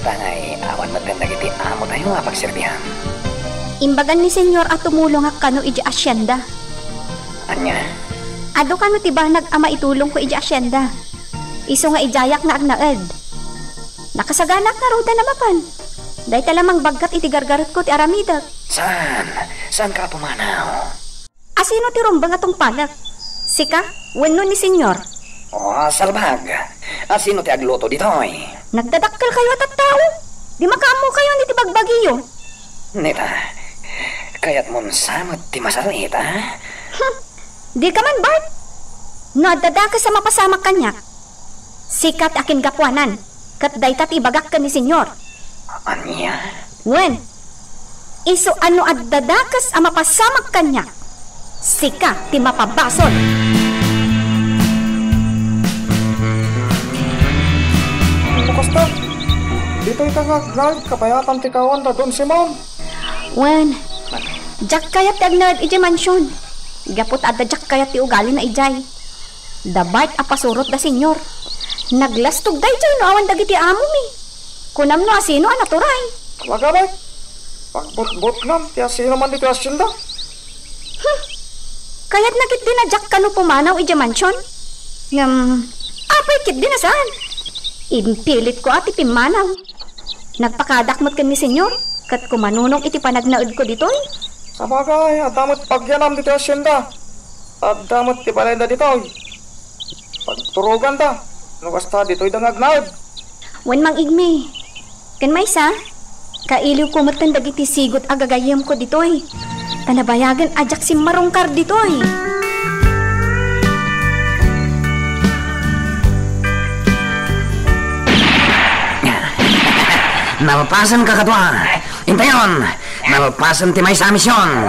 [SPEAKER 7] Tangay, awan maganda iti amo tayo nga pagsirbyan.
[SPEAKER 4] Imbagan ni senyor at tumulong ak kano iji asyenda.
[SPEAKER 7] Anya?
[SPEAKER 4] Ado kano tiba nag-ama itulong ko iji asyenda. Iso nga ijayak na agnaed. Nakasaganak na ruda na mapan. Dahi talamang bagkat iti gargarot ko ti aramidag.
[SPEAKER 7] Saan? Saan ka pumanaw?
[SPEAKER 4] Asino ti rumbang atong palak? Sika? Wenno ni senyor?
[SPEAKER 7] Oh, salbag. Sino ti agluto ditoy?
[SPEAKER 4] Nagdadakkel kayo at tao? Di makamo kayo ni ti bagbagiyo?
[SPEAKER 7] Neta, kayat mon samot ti masalit, ha?
[SPEAKER 4] Di ka man, Bart. Nadadaka sa mapasamak kanyak. Sikat akin gapwanan. Kat daytat ibagak ka ni senyor.
[SPEAKER 7] Anya?
[SPEAKER 4] Wen, iso ano at dadakas ang mapasamak kanyak. Sika ti mapabasol.
[SPEAKER 6] Bukas ta. Dito itagag, kabayatan ti kawan da doon si Mom.
[SPEAKER 4] Wen, jak kayat ti agnad iji mansyon. Gapot adda jak kayat ti ugali na ijay. Da Bart apasurot da senyor. Naglastog da ijay no awan dagiti amo mi. Kunam no asino anaturay.
[SPEAKER 6] Wagabay. Pagbot-bot lang, tiya sino man dito asyenda.
[SPEAKER 4] Kaya't nakit din na jak kano pumanaw iji mansyon. Apay kit din na saan. Impilit ko ati pimanaw. Nagpakadakmot kan ni senyor. Kat kumanunong iti panagnaud ko ditoy.
[SPEAKER 6] Sa bagay, adamot pagyanam dito asyenda. Adamot ti balenda ditoy. Pagturugan ta. Nukas ta ditoy dangag naud.
[SPEAKER 4] Wan mang igme. Kan may sa? Kailiw kumot kan dagiti sigot agagayam ko ditoy. Tanabayagan ajak si marungkar ditoy.
[SPEAKER 7] Nalpasan ka katwa. Intayon, nalpasan ti may sa misyon.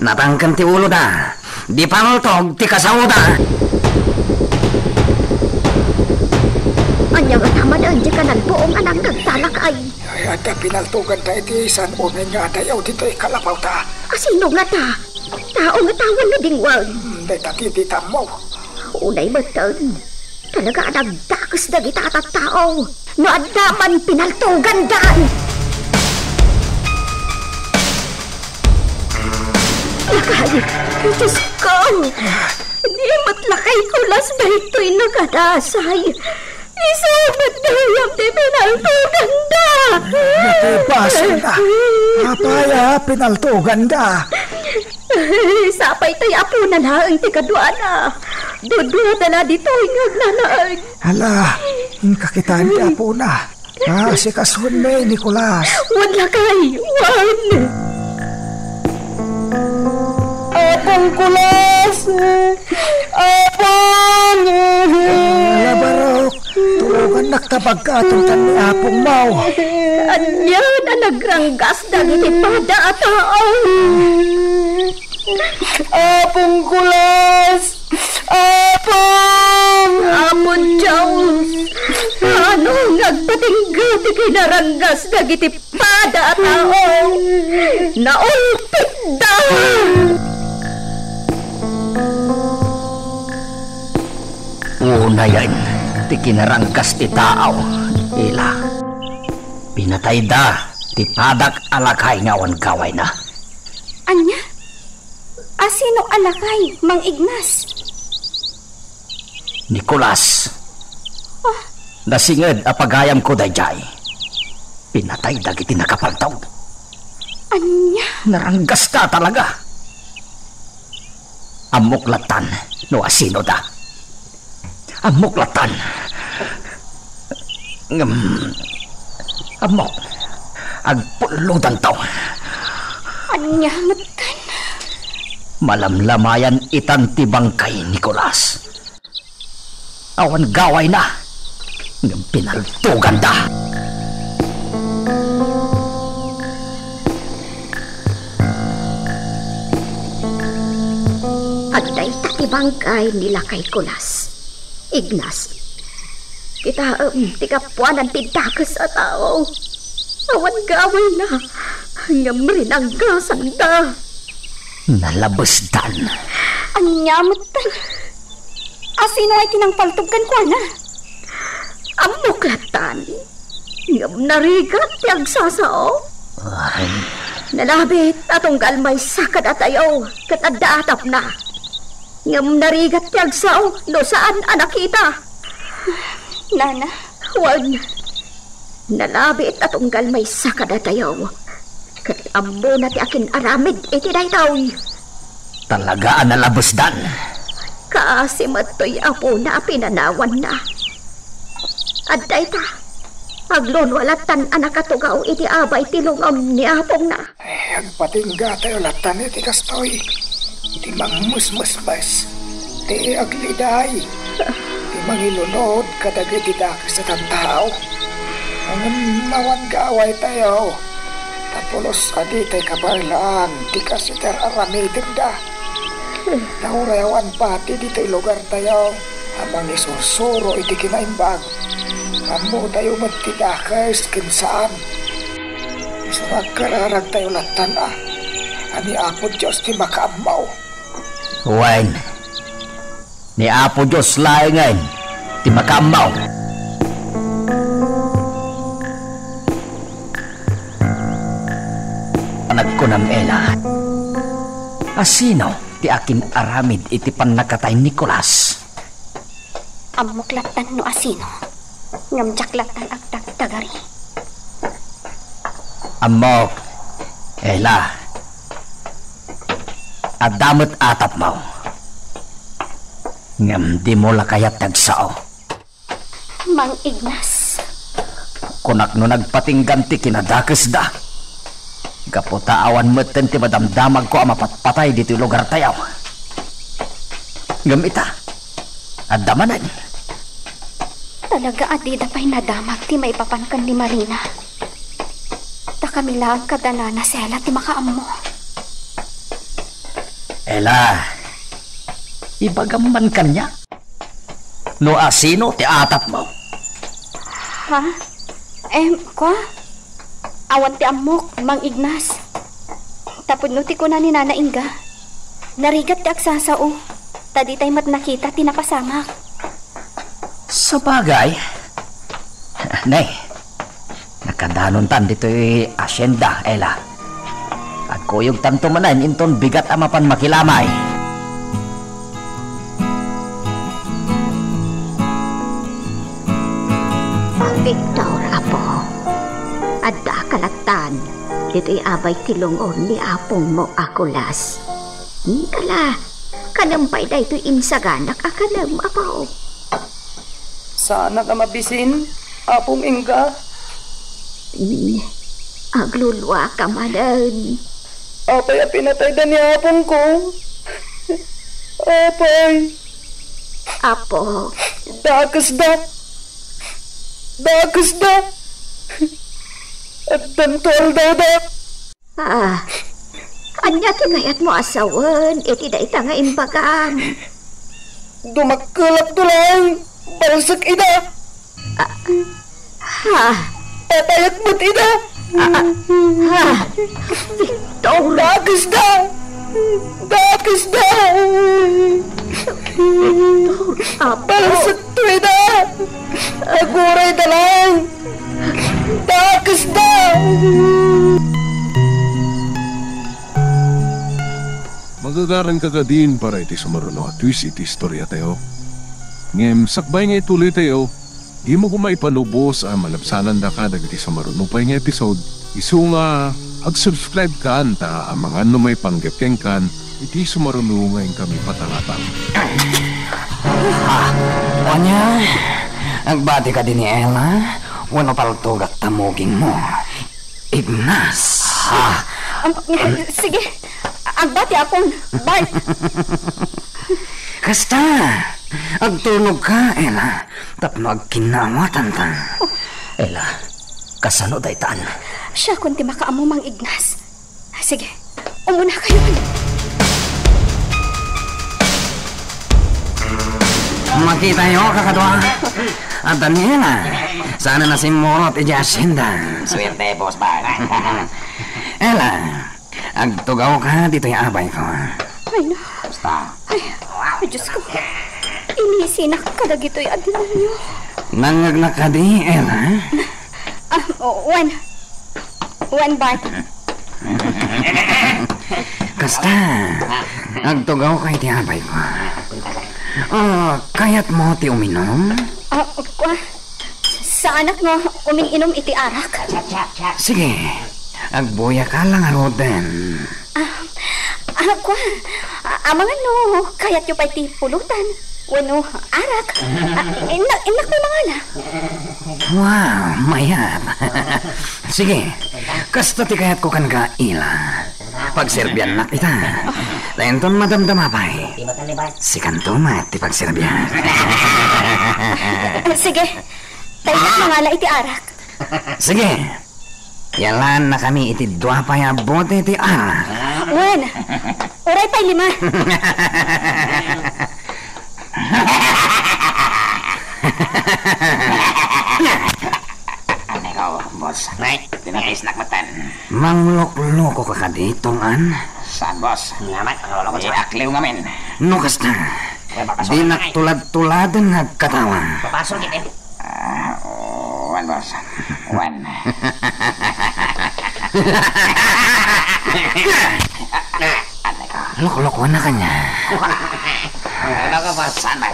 [SPEAKER 7] Natangkan ti ulo da. Di panultog ti kasawo da.
[SPEAKER 4] Anyang ataman anje ka nalbuong anang nagtalak ay.
[SPEAKER 6] Ay, ada pinaltugan ta iti isan unay nga dayaw dito ikalapaw ta.
[SPEAKER 4] Asino nga ta? Tao nga tawan na dingwag.
[SPEAKER 6] Day tati di tamo.
[SPEAKER 4] Unay batan. Talaga nagdakas na kita at tao. No adaman pinaltugan daan. Lakay, Diyos ko. Di matlakay ko las na ito'y nagadasay. Isabat na yung di pinaltugan da.
[SPEAKER 6] Natibasan da. Apaya, pinaltugan da.
[SPEAKER 4] Sapay tayo apo na na ang tigaduana. Dududa na dito yung nagnanaag.
[SPEAKER 6] Hala, kakitaan ti apo na. Si kasun may Nicolas.
[SPEAKER 4] Wala kay, wan.
[SPEAKER 6] Apong kulas! Apong! Hala baro, nga naktabag ka atong tan ni Apong Mau.
[SPEAKER 2] Anya na nagranggas dagiti pada at tao. Apong Kulas! Apon Diyos! Ano nagpatingga ti kinaranggas dagiti pada at tao? Naulpit da!
[SPEAKER 5] Una yan, ti kinarangkas ti tao. Ila, pinatay da, ti padak alakay ngawan kaway na.
[SPEAKER 2] Anya? Asino alakay, Mang Ignas?
[SPEAKER 5] Nicolas, nasinged apagayam ko dayjay. Pinatay dagiti nakapaltaw.
[SPEAKER 2] Anya?
[SPEAKER 5] Naranggas ka talaga. Amuklatan, no asino da. Amuklatan. Amok. Agpulutan tao.
[SPEAKER 2] Anya matan?
[SPEAKER 5] Malamlamayan itan ti bangkay, Nicolas. Awan gaway na. Pinaltugan da.
[SPEAKER 2] Agday ti bangkay nila kay Kulas. Ignas, kita ti kapuanan ti dakas sa tao. Awan gaway na. Ngam rin ang gasan da.
[SPEAKER 5] Nalabasdan.
[SPEAKER 2] Anyamatan. Asino ay tinangpaltugkan ko na? Amuklatan. Ngam narigat ti agsasao.
[SPEAKER 5] Ay,
[SPEAKER 2] Nalabit atong galmay sakad at ayaw kat adda-atap na. Ngam narigat ti agsao no saan anak kita. Nana? Huwag. Nalabit atong galmay sakad at ayaw. Kat amo na ti akin aramid iti daytaw.
[SPEAKER 5] talaga nalabasdan.
[SPEAKER 2] Kaasimat to'y apo na pinanawan na. Adday ta, aglunwalatan anak katugaw iti abay tilungam ni apong na.
[SPEAKER 6] Agpatingga tayo latan iti kastoy. Iti mangmusmusbas. Ti agliday. Ti mangilunod kadag iti dakis sa tantao. Ang mawan gaway tayo. Tapulos adi tay kabarlaan. Ti kasiter aramitin da. Naurayawan pati dito'y lugar tayo. Amang isursuro iti kinaimbag. Amo tayo magtidakas kinsaan. Isurak kararag tayo latan ah. Ani Apo Diyos ti makaamaw.
[SPEAKER 5] Wen, ni Apo Diyos laingan, ti makamaw. Anak ko ng Ela. Asino ti akin aramid iti panakatay Nicolas?
[SPEAKER 2] Amuklatan no asino. Ngamjaklatan agdag tagari.
[SPEAKER 5] Amok, Ela. Adamot atap mo. Ngam di mo lakayat nagsao.
[SPEAKER 2] Mang Ignas.
[SPEAKER 5] Kunak no nagpatinggan ti kinadakas da. Kaputaawan mo ti madamdamag ko ang mapatpatay dito lugar tayaw. Ngam ita. Adamanan.
[SPEAKER 2] Talaga adida pa'y nadamag ti may papankan ni Marina. Ta kami lang kadanana sela ti makaammo.
[SPEAKER 5] Ela, ibagaman kanya. No asino ti atap mo?
[SPEAKER 2] Ha? Kwa? Awan ti amok, Mang Ignas. Tapod no ti ko na ni Nana Inga. Narigat ti agsasao. Tadi tayo mat nakita ti napasamak.
[SPEAKER 5] Sa bagay, nay, nakadanon tan dito'y asyenda, Ela. At kuyog tanto manan, inton bigat amapan makilamay.
[SPEAKER 2] Victor, apo. Adda kalatan. Dito'y abay tilungon ni apong mo akulas. Kala, kanampay da ito'y insaganak akanam, apo.
[SPEAKER 9] Sana ka mabisin, Apong Inga.
[SPEAKER 2] Aglulwa ka manan.
[SPEAKER 9] Apay a pinatay da ni Apong ko. Apay.
[SPEAKER 2] Apo.
[SPEAKER 9] Dakas da. Dakas da. At tantol daw da.
[SPEAKER 4] Anya tingayat mo asawan, iti da ita nga imbagam.
[SPEAKER 9] Dumakulap to lang. Balsak ida. Patayat mo't ida.
[SPEAKER 4] Victor!
[SPEAKER 9] Dakas da. Dakas da. Balsak to ida. Aguray da lang. Dakas da.
[SPEAKER 1] Magagaran ka din para iti sumaruno at twist iti istorya tayo. Ngem, sakbay nga ituloy tayo, di mo kumaipanubos ang malabsanan da ka dagiti sumaruno pa nga episode. Isu nga, ag-subscribe ka anta ang mga ano may panggapkeng kan, iti sumaruno ngayon kami patangatang.
[SPEAKER 5] Onya, nagbati ka din ni Ella, wano paltog at tamuging mo. Ignas.
[SPEAKER 2] Sige, agbati akong. Bye.
[SPEAKER 5] Kasta, agtulog ka, Ella. Tapno agkinawatan ta. Ella, kasano daytaan?
[SPEAKER 2] Siya kung di makaamo mang Ignas. Sige, umuna kayo.
[SPEAKER 5] Makita nyo, kakadwa. At Daniela, sana na si Morot iti asyenda. Swerte, boss ba? Ella, agtugaw ka dito yung abay ko.
[SPEAKER 2] Ay, no.
[SPEAKER 5] Basta.
[SPEAKER 2] Ay, Diyos ko. Inisinak ka na gito'y adinan niyo.
[SPEAKER 5] Nangagnak ka di, Ella?
[SPEAKER 2] One bite.
[SPEAKER 5] Kasta, agtugaw ka iti abay ko. Kayat mo ti uminom?
[SPEAKER 2] Sa anak mo, umiinom iti arak.
[SPEAKER 5] Sige, agbuya ka lang aroden.
[SPEAKER 2] Amangan no, kayat yung pa iti pulutan. Wano, arak. Inak may mga na.
[SPEAKER 5] Wow, mayat. Sige, kasta ti kayat ko kan ka ila. Pagserbian na kita. Tainton madamdama pa'y. Si Kantomat ti pagserbian.
[SPEAKER 2] Sige, tayo na nga iti arak.
[SPEAKER 5] Sige, yalan na kami iti dua pa ya bote iti arak.
[SPEAKER 2] Wan, uray pa'y 5.
[SPEAKER 5] Ikaw, boss. Right, dinakisnak matan. Manglok-loko ka ditong an? Saan, boss? Ngamat, akliw ngamin. No, kasta. Di naktulad-tuladan nagkatawa. Papasok kita. Wan, boss. Wan. Loko-loko na kanya. Ano ka ba? Saan ba?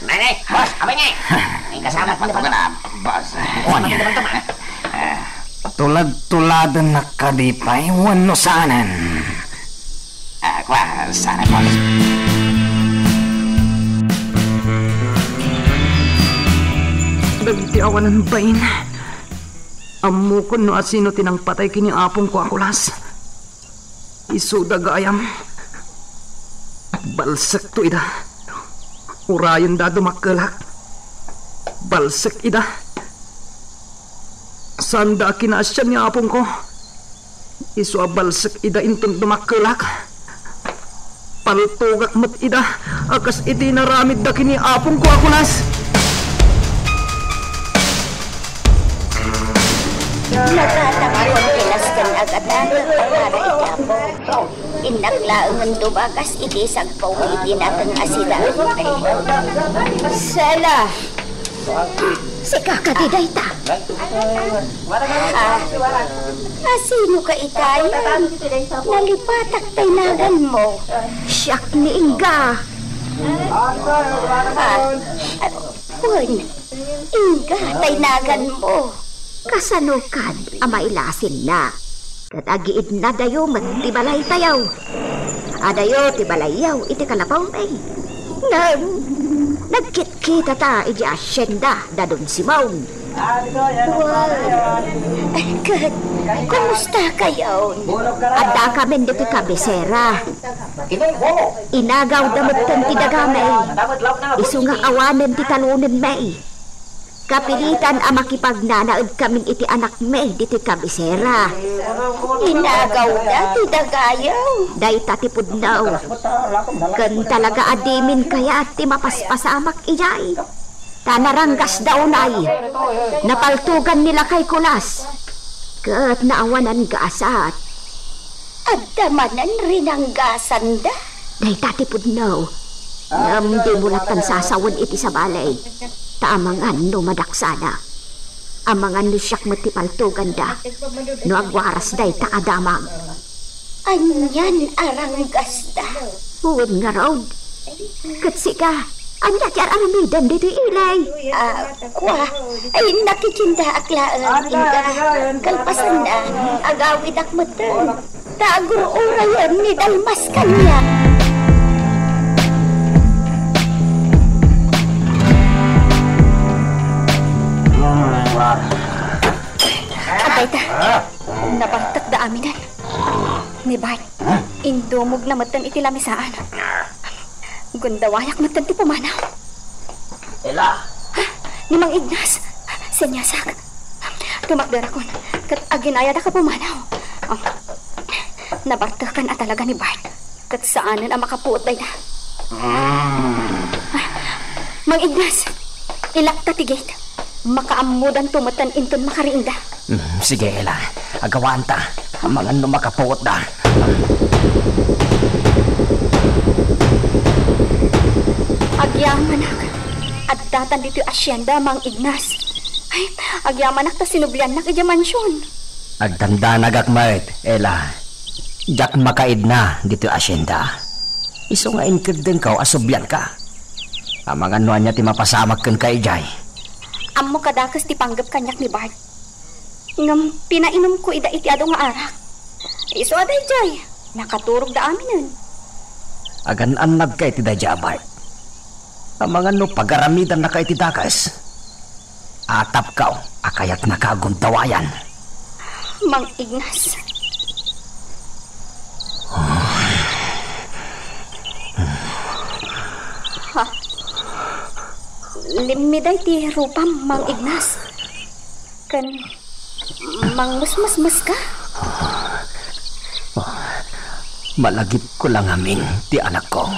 [SPEAKER 5] Nay, boss, abay nga. May kasama pa na, boss. Tulad-tuladan na kadipay, wano saanan. Sana, boss. Dagiti awan ng bain. Amukon no asino tinang patay kini apong ko akulas. Isuda gayam. Balsak to ida. Urayon da dumakelak. Balsak ida. Sanda kinasyan niya apong ko. Isu balsak ida intun dumakelak. Paltugak mat ida. Akas iti naramid da kini apong ko akulas.
[SPEAKER 2] Nagtatakot kinaskan agad-agad para ikapo. Inaglaangan tubakas iti sagpaw iti natang asida. Sala! Si kakadiday ta. Asino ka itay? Nalipatak taynagan mo.
[SPEAKER 4] Siyak ni Inga.
[SPEAKER 2] Pun, Inga taynagan mo.
[SPEAKER 4] Kasanukan, amailasin na. Katagiid na dayo magtibalay tayaw. Adayo tibalayaw iti kalapaw tay. Nagkit-kita ta iti asyenda dadon si Maun.
[SPEAKER 2] Kat, kumusta kayo?
[SPEAKER 4] Adda kami dito kabisera. Inagaw damot kan ti dagamay. Isu nga awanen ti talunen may. Kapilitan ang makipagnanaod kami iti anak may dito kabisera.
[SPEAKER 2] Inagaw na, tidagayaw.
[SPEAKER 4] Day tatipod na. Kan talaga adimin kaya at ti mapaspasamak ijay. Tanaranggas daw nay. Napaltugan nila kay Kulas. Kat naawanan gaasat.
[SPEAKER 2] At damanan rin ang gasan da.
[SPEAKER 4] Day tatipod na. Di mulat pansasawan iti sa balay. Taamangan no madaksana. Amangan no siyak matipaltugan da. No agwaras day taadamag.
[SPEAKER 2] Anyan aranggas da.
[SPEAKER 4] Huwag nga raw. Katsi ka. Anya tiar aramidan dito ilay.
[SPEAKER 2] Kwa, ay nakikinda aklaan inda. Kalpasan na, agawid akmatan. Tagur urayan ni dalmas kanya. Abay ta, nabartak da aminan. Ni Bart, indumog na matan iti lamisaan. Gundawayak matan ti pumanaw.
[SPEAKER 5] Ela.
[SPEAKER 2] Ni Mang Ignas, senyasak. Tumakdarakon, kat aginaya da ka pumanaw. Nabartakan at talaga ni Bart, kat saanan ang makapuot bay na. Mang Ignas, ilakta ti gate. Makaamudan tumatan inton makariinda.
[SPEAKER 5] Sige, Ela. Agawaan ta. Mga no makapuot da.
[SPEAKER 2] Agyamanak. At datan dito asyenda, Mang Ignas. Ay, agyamanak ta sinublian na kaya mansyon.
[SPEAKER 5] Agdanda nagakmait, Ela. Jak makaid na dito asyenda. Iso nga inkagdan ka o asubyan ka. Ang mga nuan niya ti mapasamak kan kay Jay.
[SPEAKER 2] Amo kadakas ti panggap kanyak ni Bart. Ngam pinainom ko ida iti ado nga arak. Iso aday Jay, nakaturog da aminan.
[SPEAKER 5] Agan-an kay ti da Bart. Ang mga no pagaramidan na kay ti dakas. Atap ka o akayat nakaguntawayan.
[SPEAKER 2] Mang Ignas. Ha? Limiday ti rupam, Mang Ignas. Kan mang mas ka?
[SPEAKER 5] Malagip ko lang aming ti anak ko.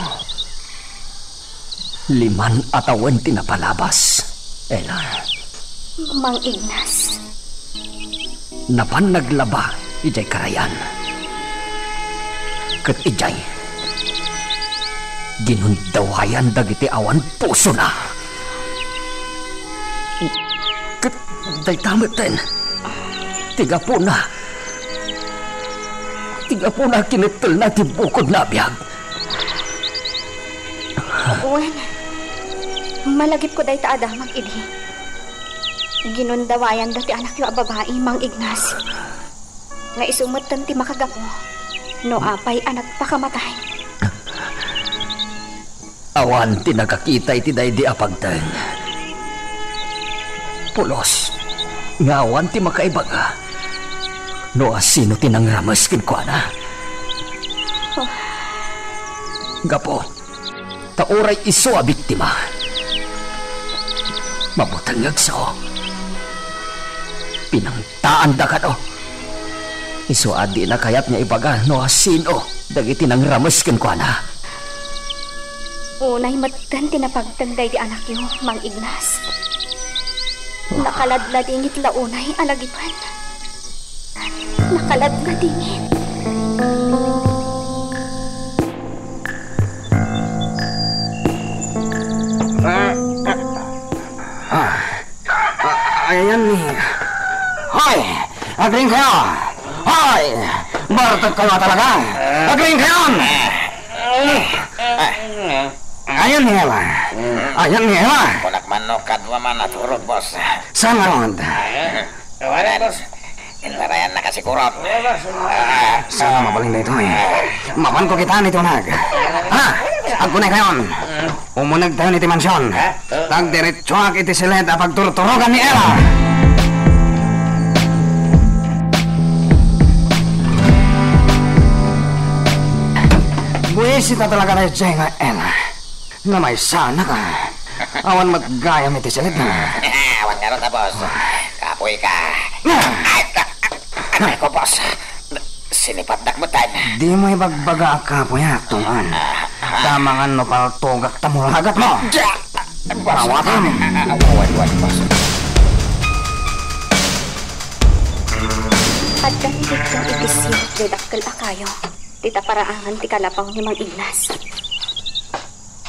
[SPEAKER 5] 5 atawan ti napalabas, Ela.
[SPEAKER 2] Mang Ignas.
[SPEAKER 5] Napan naglaba, ijay karayan. Kat ijay, ginundawayan dagiti awan puso na. Kat day tamit din. Tiga po na kinitil na ti bukod na biyag.
[SPEAKER 2] Uwan, malagip ko day taada, Mang Idi. Ginundawayan dati anak yung babae, Mang Ignas. Nga isumatan ti makagapo, no apay anak pakamatay.
[SPEAKER 5] Awan ti nakakita iti day di apagtang. Pulos, nga awan ti makaibaga. No asino ti nangramas kinkwana. Gapo, tauray iso a biktima. Mabutang ngagso. Pinangtaan da ka no. Iso adi na kayat niya ibaga no asino dagiti nangramas kinkwana.
[SPEAKER 2] Unay matan tinapagtanday di anak yung Mang Ignas. Nakaladladingit launay alagipan. Nakaladladingit.
[SPEAKER 7] Ayan ni. Hoy! Agring kayo! Hoy! Baratag kayo talaga! Agring kayo! Ayan ni Ela. Ayan ni Ela.
[SPEAKER 3] Kunak manok kadwa man naturog, boss.
[SPEAKER 7] Saan nga ron?
[SPEAKER 3] Wala, boss. Inlarayan na kasi kurot.
[SPEAKER 7] Sana mabaling na ito eh. Mapan ko kita nito nag. Ha? Agkunay kayon. Umunag tayo niti mansyon. Tagdiretso ak iti sileta pagturturogan ni Ela. Isita talaga tayo dyan nga, Ena. Na may sana ka. Awan maggayam iti silid na.
[SPEAKER 3] Awan nga ron, boss. Kapoy ka. Ay ko, boss. Sinipat dakmutan.
[SPEAKER 7] Di mo ibagbaga ka po yan, tungan. Damangan no paltugak tamulagat mo. Parawatan.
[SPEAKER 3] Awan, boss.
[SPEAKER 2] At dahil kang itisip, didakkel akayo. Tita paraangan ti kalapaw ni Mang Ignas.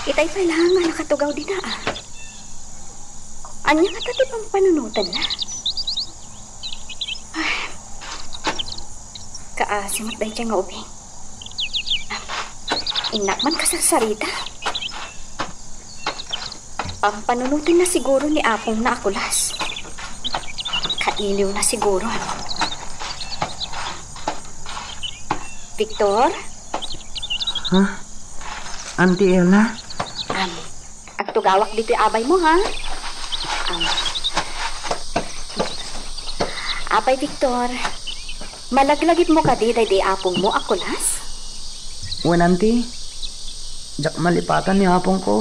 [SPEAKER 2] Itay palangan nakatugaw din na. Anya nga tati pang panunutan na. Ay, kaasimot dahi siya nga ubing. Inakman ka sa sarita. Pampanunutan na siguro ni Apong na akulas. Kailiw na siguro. Victor?
[SPEAKER 7] Ha? Auntie Ella?
[SPEAKER 2] Agtugawak dito yung abay mo, ha? Abay, Victor. Malaglagit mo ka di apong mo akulas?
[SPEAKER 7] Wen, auntie. Jak malipatan ni apong ko.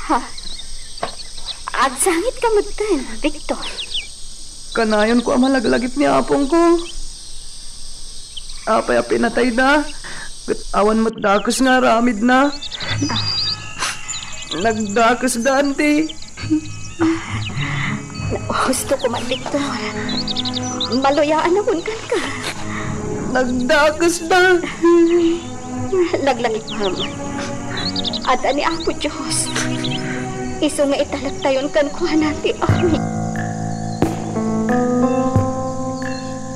[SPEAKER 2] Ha? Agsangit ka mo din, Victor.
[SPEAKER 7] Kanayon ko ang malaglagit ni apong ko. Apay pinatay na. Awan mo't dakos nga ramid na. Nagdakos da, auntie.
[SPEAKER 2] Gusto ko man, Victor. Maluyaan na bunkan ka.
[SPEAKER 7] Nagdakos da.
[SPEAKER 2] Laglangit, ma'am. At ani ako, Diyos. Iso nga italagtayon kan kuha natin, Ami.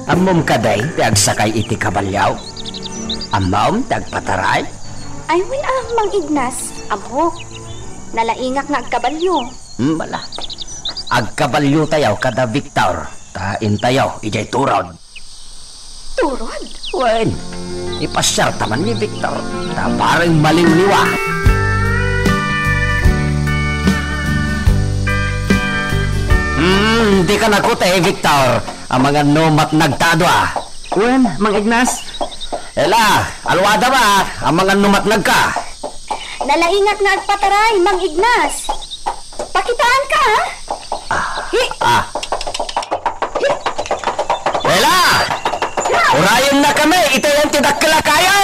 [SPEAKER 5] Amom kaday, tagsakay iti kabalyaw. Amom, tagpataray.
[SPEAKER 2] Ay, win Mang Ignas. Amo, nalaingak nga agkabalyo.
[SPEAKER 5] Bala. Agkabalyo tayaw kada Victor. Tain tayaw, ijay turod.
[SPEAKER 2] Turod?
[SPEAKER 5] Wen, ipasyal taman ni Victor. Ta parang malingniwa. Di ka nakute, Victor. Ang mga numat nagtado
[SPEAKER 7] Wen, Mang Ignas.
[SPEAKER 5] Ela, alwada ba? Ang mga numat nagka.
[SPEAKER 2] Nalaingak na agpataray, Mang Ignas. Pakitaan ka, ha?
[SPEAKER 5] Ela! Urayon na kami, ito yung tidakla kayo!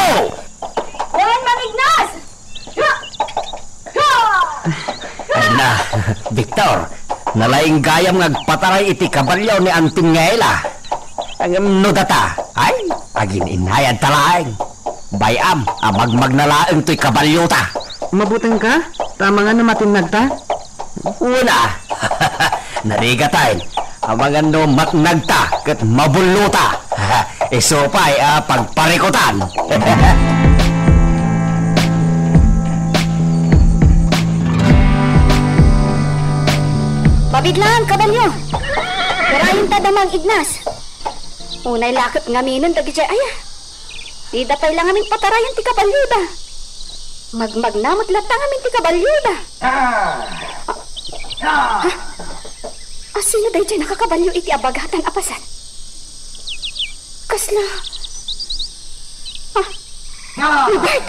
[SPEAKER 2] Wen, Mang Ignas!
[SPEAKER 5] Na, Victor, nalaing gayam ngagpataray iti kabalyaw ni Anting Ngaela. Ang nudata, ay, agin inayad talaeng. Bayam, amagmag na laeng to'y kabalyota.
[SPEAKER 7] Mabuting ka? Tama nga na matinagta?
[SPEAKER 5] Una, narigatayin, ang mga numat nagta kat mabuluta. Iso pa'y pagparikutan.
[SPEAKER 2] Mabiglaan, kabalyo. Karayin ta Mang Ignas. Unay lakot ngaminon dagi jay aya. Di dapay lang amin patarayan ti kabalyuda. Magmagnamot latang amin ti kabalyuda. Sino day jay nakakabalyo iti abagatan apasan? Kasla. Hubert!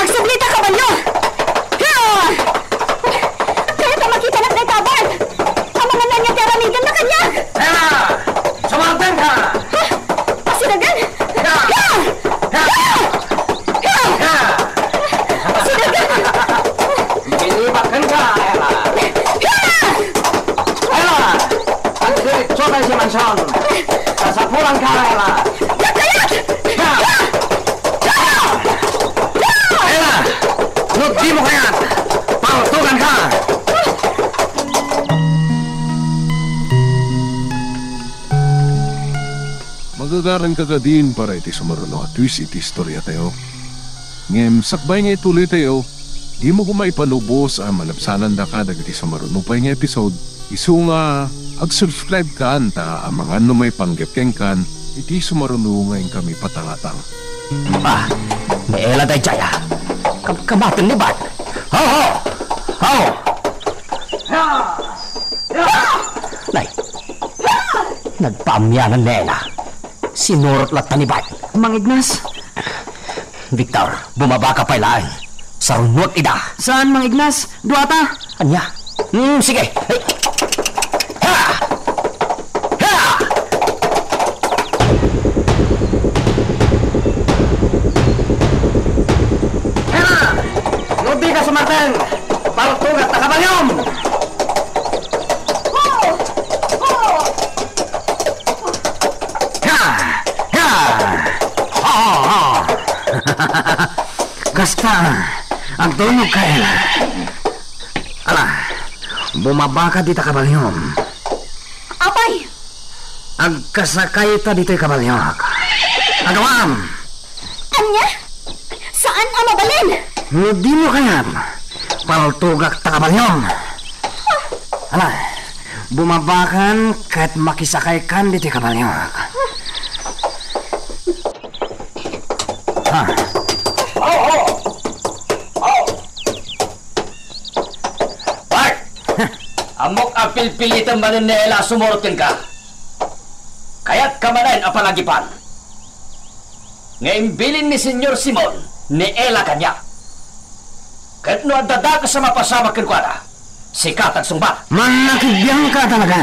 [SPEAKER 2] Agsablita kabalyo! Kaya ta makita na tayo tabard! Ang mga nanya teramigan na kanya!
[SPEAKER 7] Sumaltan ka!
[SPEAKER 2] Sinagan!
[SPEAKER 7] Ilibakan ka, Ella! Ella! Ang diretso tayo si Manson! Kasapulan ka, Ella! Ella! Nugdi mo kaya! Pautugan ka!
[SPEAKER 1] Magagaran ka din para iti sumaruno at twist iti istorya tayo. Ngem, sakbay nga ituloy tayo, di mo kumaipanubos ang malapsanan da ka dagiti sumaruno pa nga episode. Isu nga, ag-subscribe ka anta ang mga may panggapkeng kan, iti sumaruno ngayon kami patangatang.
[SPEAKER 5] May Ela day jaya. Kamatin ni Bart. Ho! Nay, Nagpaamyanan na Ela. Sinurot lat ni Bart.
[SPEAKER 7] Mang Ignas,
[SPEAKER 5] Victor, bumaba ka pailaan. Sarunot ida.
[SPEAKER 7] saan Mang Ignas? Duata?
[SPEAKER 5] Anya? Sige. Hey. Ha! Ha!
[SPEAKER 7] Hera! Lubi ka sumateng! Paltugat na kabayom! Ha! Ha! Kasta, ang tunog ka, Ela. Ala, bumaba ka dito kabalyom.
[SPEAKER 2] Apay!
[SPEAKER 7] Agkasakay ta dito'y kabalyok. Agawam!
[SPEAKER 2] Anya? Saan ang mabalin?
[SPEAKER 7] Hindi mo kaya paltugak ta kabalyom. Ala, bumabakan kahit makisakay kan dito'y kabalyok. Ha?
[SPEAKER 5] Bart! Amok ang pilpilitan manin ni Ela sumurutin ka. Kaya't kamanayin ang palagipan. Ngayon bilin ni Senyor Simon ni Ela kanya. Kahit no adada ka sa mapasama kinkwada, sikat at sumbat.
[SPEAKER 7] Manakibiyang ka talaga.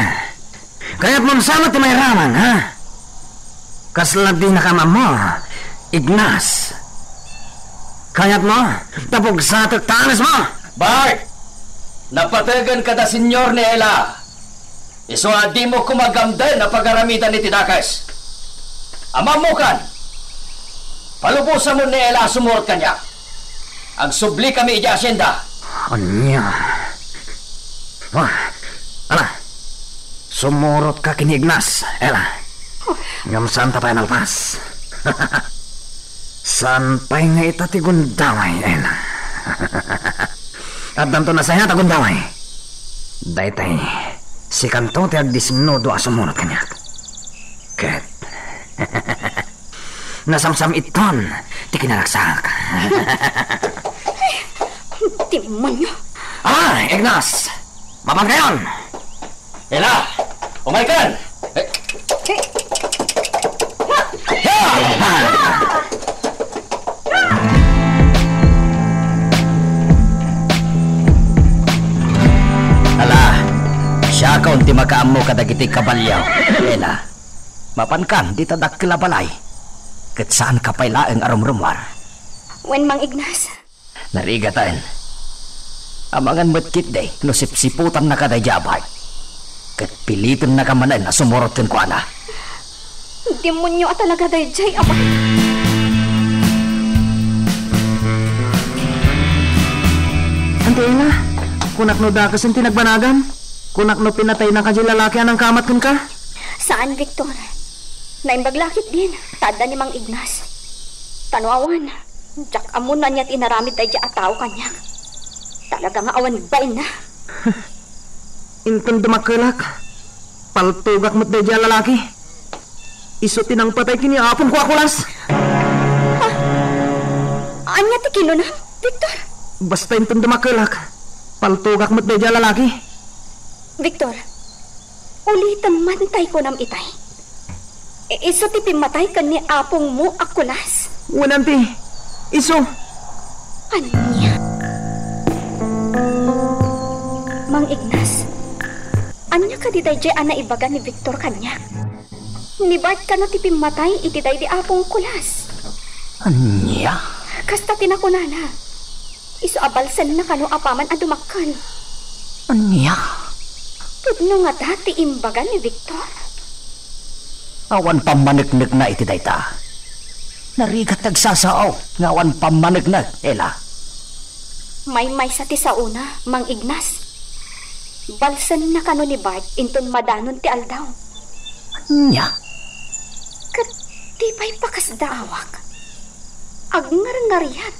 [SPEAKER 7] Kaya't mamsama ti may raman, ha? Kaslad din na kama mo, Ignas. Kaya't mo, tapog sa tanas mo.
[SPEAKER 5] Bart! Napatagan ka da Senyor ni Ela. Iso di mo kumagamday na pag-aramitan ni Tidakas. Amamukan! Palubusan mo ni Ela sumurot kanya. Ang subli kami ija asyenda.
[SPEAKER 7] Anya. Wah, ala. Sumurot ka kini Ignas, Ela. Ngamsan ta pa nalpas. Sanpay nga itati gundaway, Ela. At danto na saya ta gundaway. Daytay, si kanto ti agdisnodo a sumunot kanya. Ket. Nasamsam iton, ti kinalaksak.
[SPEAKER 2] Demonyo!
[SPEAKER 7] Ah, Ignas! Mapagkayon!
[SPEAKER 5] Ela! Umaykan! Ala, siya ka unti makaamo kadagiti kabalyaw. Ela, mapankan di tadak kilabalay. Kat saan ka pailaeng arumrumwar?
[SPEAKER 2] Wen Mang Ignas,
[SPEAKER 5] Narigatain. Amangan matkit day, no sipsiputan na kaday jabay. Kat pilitin na kamanan na sumurot kun ko ana.
[SPEAKER 2] demonyo at talaga day jay, apay.
[SPEAKER 7] Ante Ela, kunak no dakas yung tinagbanagan? Kunak no pinatay na kadyo lalaki anang kamat kun ka?
[SPEAKER 2] Saan, Victor? Naimbaglakit din, tada ni Mang Ignas. Tanuawan, jak amon na niya't inaramid day jay ataw kanya. Talaga nga awan bain na.
[SPEAKER 7] Intong dumakulak. Paltugak mo't day dyan lalaki. Isutin ang patay kini apon ko akulas.
[SPEAKER 2] Anya ti kilo na, Victor?
[SPEAKER 7] Basta intong dumakulak. Paltugak mo't day dyan lalaki.
[SPEAKER 2] Victor, ulitan mantay ko nam itay. Iso ti pimatay ka ni apong mo akulas.
[SPEAKER 7] Wananti. Iso.
[SPEAKER 2] Anya? Mang Ignas, anya ka di day ana ibaga ni Victor kanya. Ni Bart ka na ti pimatay iti day di apong kulas.
[SPEAKER 5] Anya?
[SPEAKER 2] Kasta tinakunana. Iso abalsan na kano apaman adumakal.
[SPEAKER 5] Anya?
[SPEAKER 2] Pudno nga dati imbaga ni Victor.
[SPEAKER 5] Awan pamanagnag na iti dayta. Narigat nagsasaaw, ngawan pamanagnag, Ela.
[SPEAKER 2] May sa ti sa una, Mang Ignas. Balsan na kano ni Bart inton madanon ti aldaw.
[SPEAKER 5] Anya?
[SPEAKER 2] Kat tipay pakas daawak. Agngar-ngarihan.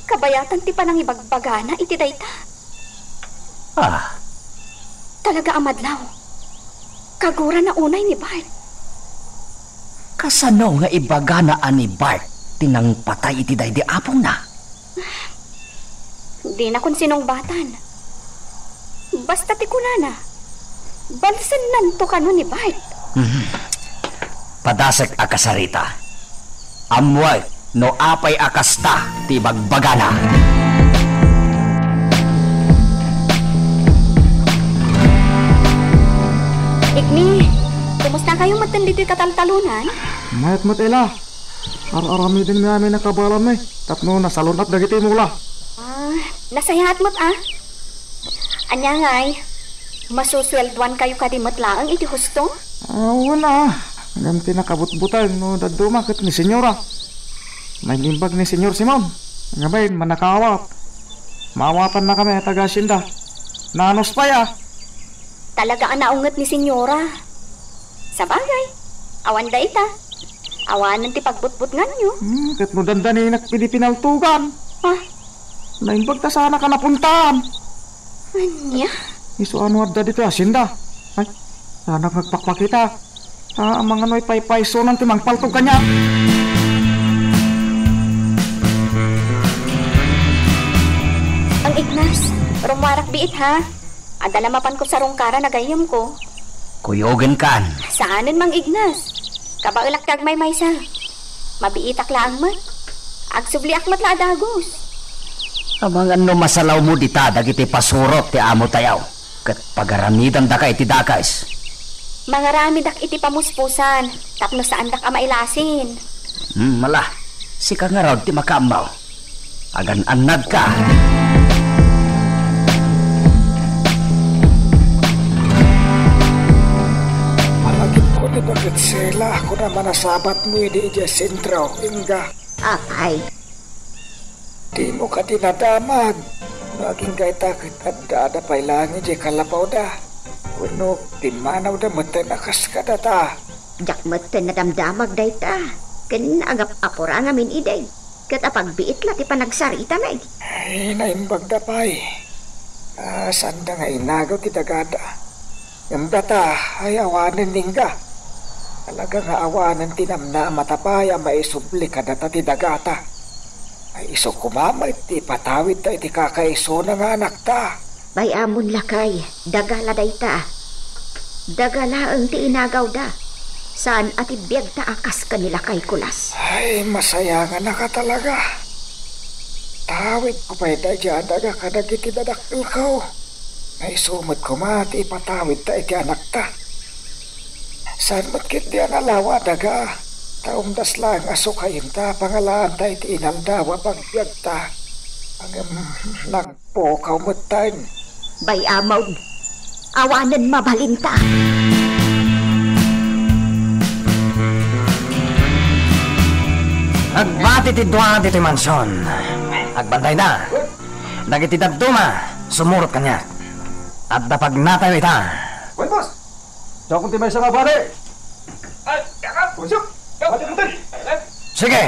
[SPEAKER 2] Kabayatan ti panang ibagbagana iti dayta.
[SPEAKER 5] Ah,
[SPEAKER 2] Talaga amadlaw. Kagura na unay ni Bart.
[SPEAKER 5] kasano nga ibaga na ani Bart tinang patay iti day di apong na?
[SPEAKER 2] Di na kun sinong batan. Basta ti kunana. Balsan nanto kano ni Bart.
[SPEAKER 5] Padasek akasarita. Amway no apay akasta ti bagbagana.
[SPEAKER 2] Igni, kumusta kayong matan dito'y kataltalunan?
[SPEAKER 7] Mayat matela. Ar-arami din mi amin nakabalam mi. Tapno nasalunat dagiti mula.
[SPEAKER 2] Nasayahat mo't Anya ngay, masuswelduan kayo kadimot laang iti husto?
[SPEAKER 7] Wala. Ganti nakabutbutan no dadumakit ni senyora. May limbag ni senyor Simon. Ngabay, manakawat. Mawatan na kami, taga Hacienda. Nanos pa ya.
[SPEAKER 2] Talaga ang naungat ni senyora. Sa bagay, awan da ita. Awanan ti pagbutbut nganyo.
[SPEAKER 7] Kat mo dandani pinaltugan. Naimbag ta sana ka napuntaan.
[SPEAKER 2] Anya?
[SPEAKER 7] Isu ano adda dito Hacienda. Ay, sana nagpakpakita. Ang mga noy paypay so nang timang paltog kanya.
[SPEAKER 2] Ang Ignas, rumarak biit ha. Adalamapan ko sa rungkara na gayam ko.
[SPEAKER 5] Kuyogen kan.
[SPEAKER 2] Saanin mang Ignas? Kabaulak kag may maysa. Mabiitak laang mat. Agsubli akmat la adagos.
[SPEAKER 5] Amang ano masalaw mo dita dagiti pasurot ti amo tayaw. Kat pagaramidan da ka iti dakais.
[SPEAKER 2] Mga rami dak iti pamuspusan. Tapno saan dak amailasin.
[SPEAKER 5] Mala. Sika nga raw ti makamaw. Agan anad ka.
[SPEAKER 6] Malagip ko ni bakit sila. Ako naman nasabat mo di iya sentro. Inga.
[SPEAKER 4] Apay.
[SPEAKER 6] Di mo ka dinadamag. Naging gaitakit at dada pailangi di kalapaw da. Kuno, timanaw da matanakas ka data.
[SPEAKER 4] Jakmat na damdamag day ta. Ken agap apura ngamin iday. Kat apagbiit la ti panagsarita na
[SPEAKER 6] Ay, naimbag da pay. Sanda nga inagaw ti dagada. Yung data ay awanan ningga. Talaga nga awanan tinamna matapaya maisubli ka data ti dagata. Ay iso kumamay ti patawid ta iti kakaiso na nga anak ta.
[SPEAKER 4] Bay amon lakay, dagala day ta. Dagala ang ti inagaw da. Saan at ibiyag ta akas kanila kay kulas.
[SPEAKER 6] Ay, masaya nga na ka talaga. Tawid ko pa'y dyan, daga ka nagiti dadakil ko. Naisumot ko mati, ipatawid ta iti anak ta. Saan matkit di analawa, daga. Taong daslang asukayin ta, pangalaan ta iti inaldawa pagbiag ta. Ang nagpokaw mo tayo.
[SPEAKER 4] Bay amaw, awanan mabalinta.
[SPEAKER 7] Agbati ti duwa dito mansyon. Agbantay na. Dagiti daduma, sumurot kanya. At dapag natayo ita.
[SPEAKER 10] Wait, boss! Diyan kong timay sa kabali! Ay, yakap! Busok!
[SPEAKER 7] Sige.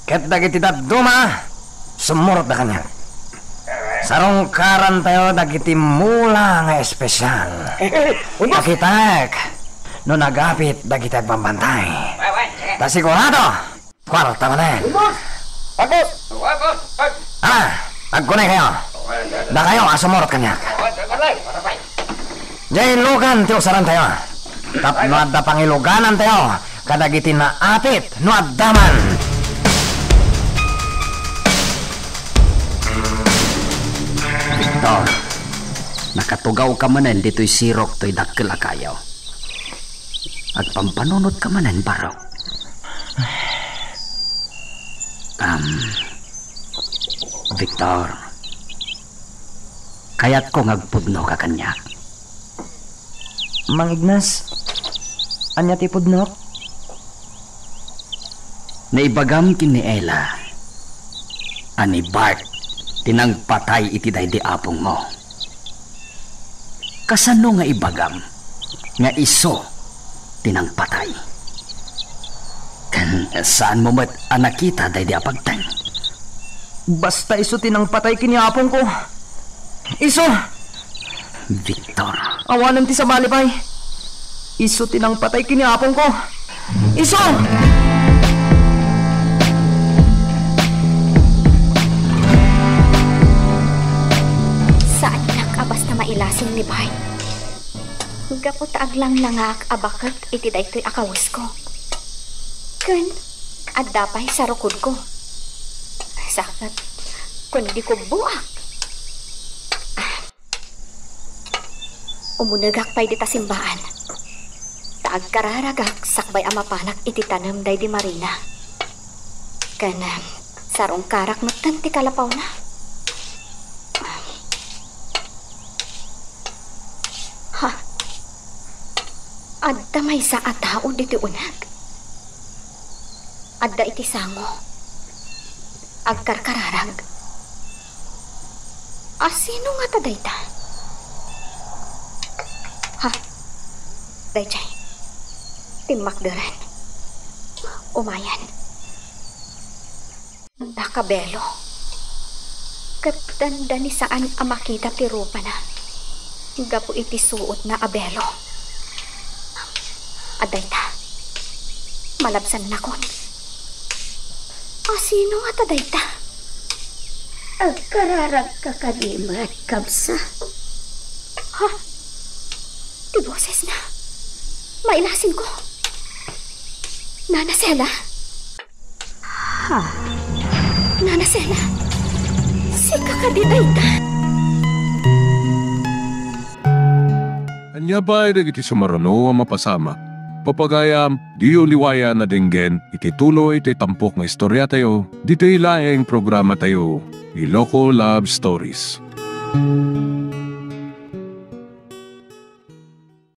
[SPEAKER 7] Ket dagiti daduma, sumurot na kanya. Sarong karan tayo dagiti mula nga espesyal. Pakitak, no nagapit dagiti agbambantay. Ta sigurado, kwarta mo na.
[SPEAKER 10] Agos!
[SPEAKER 7] Agkunay kayo. Da kayo, asumurot kanya. Jay lugan tiyo saran tayo. Tap no adda pangiluganan tayo. Kadagiti na apit no addaman. Victor, nakatugaw ka manen dito'y sirok to'y dakkel akayaw. Agpampanunod ka manen baro. Victor, kaya't ko ngagpudno ka kanya.
[SPEAKER 11] Mang Ignas, anya ti pudno?
[SPEAKER 5] Naibagam kin ni Ella. Ani Bart, tinangpatay iti daydi apong mo. Kasano nga ibagam, nga iso, tinangpatay. Kan saan mo mat anakita daydi apagtang?
[SPEAKER 11] Basta iso tinangpatay kiniapong ko. Iso!
[SPEAKER 5] Victor.
[SPEAKER 11] Awanan ti sa malipay. Iso tinangpatay kiniapong ko. Iso!
[SPEAKER 2] Saan nakabas na mailasing ni Bay? Gapo taaglang nangak abakot iti daytoy akawis ko. Ken, addapay sa rukod ko. Sakat, kundi ko buak. Umunagak pa'y di tasimbaan. Taag kararagak sakbay amapanak iti tanam day di Marina. Kanan, sarong karak nutan ti kalapaw na. Ha? Adda may sa atao diti unag. Adda iti sango. Agkarkararag. Asino nga ta dayta? Ha? Dayjay. Timakdaran. Umayan. Nakabelo. Katanda ni saan ang makita ti rupa na. Gapo iti suot na abelo. Aday ta. Malabsan na kon. Sino nga taday ta?
[SPEAKER 9] Agkararag ka kalimat, kabsa.
[SPEAKER 2] Ha? Di boses na. Mailasin ko. Nana Sela?
[SPEAKER 9] Ha?
[SPEAKER 2] Nana Sela? Si kakadiday ta.
[SPEAKER 1] Anya ba ay iti sumarano ang mapasama? Papagayam, di uliwaya na dinggen, iti tuloy iti tampok nga istorya tayo, dito ilaing programa tayo, Iloko Love Stories.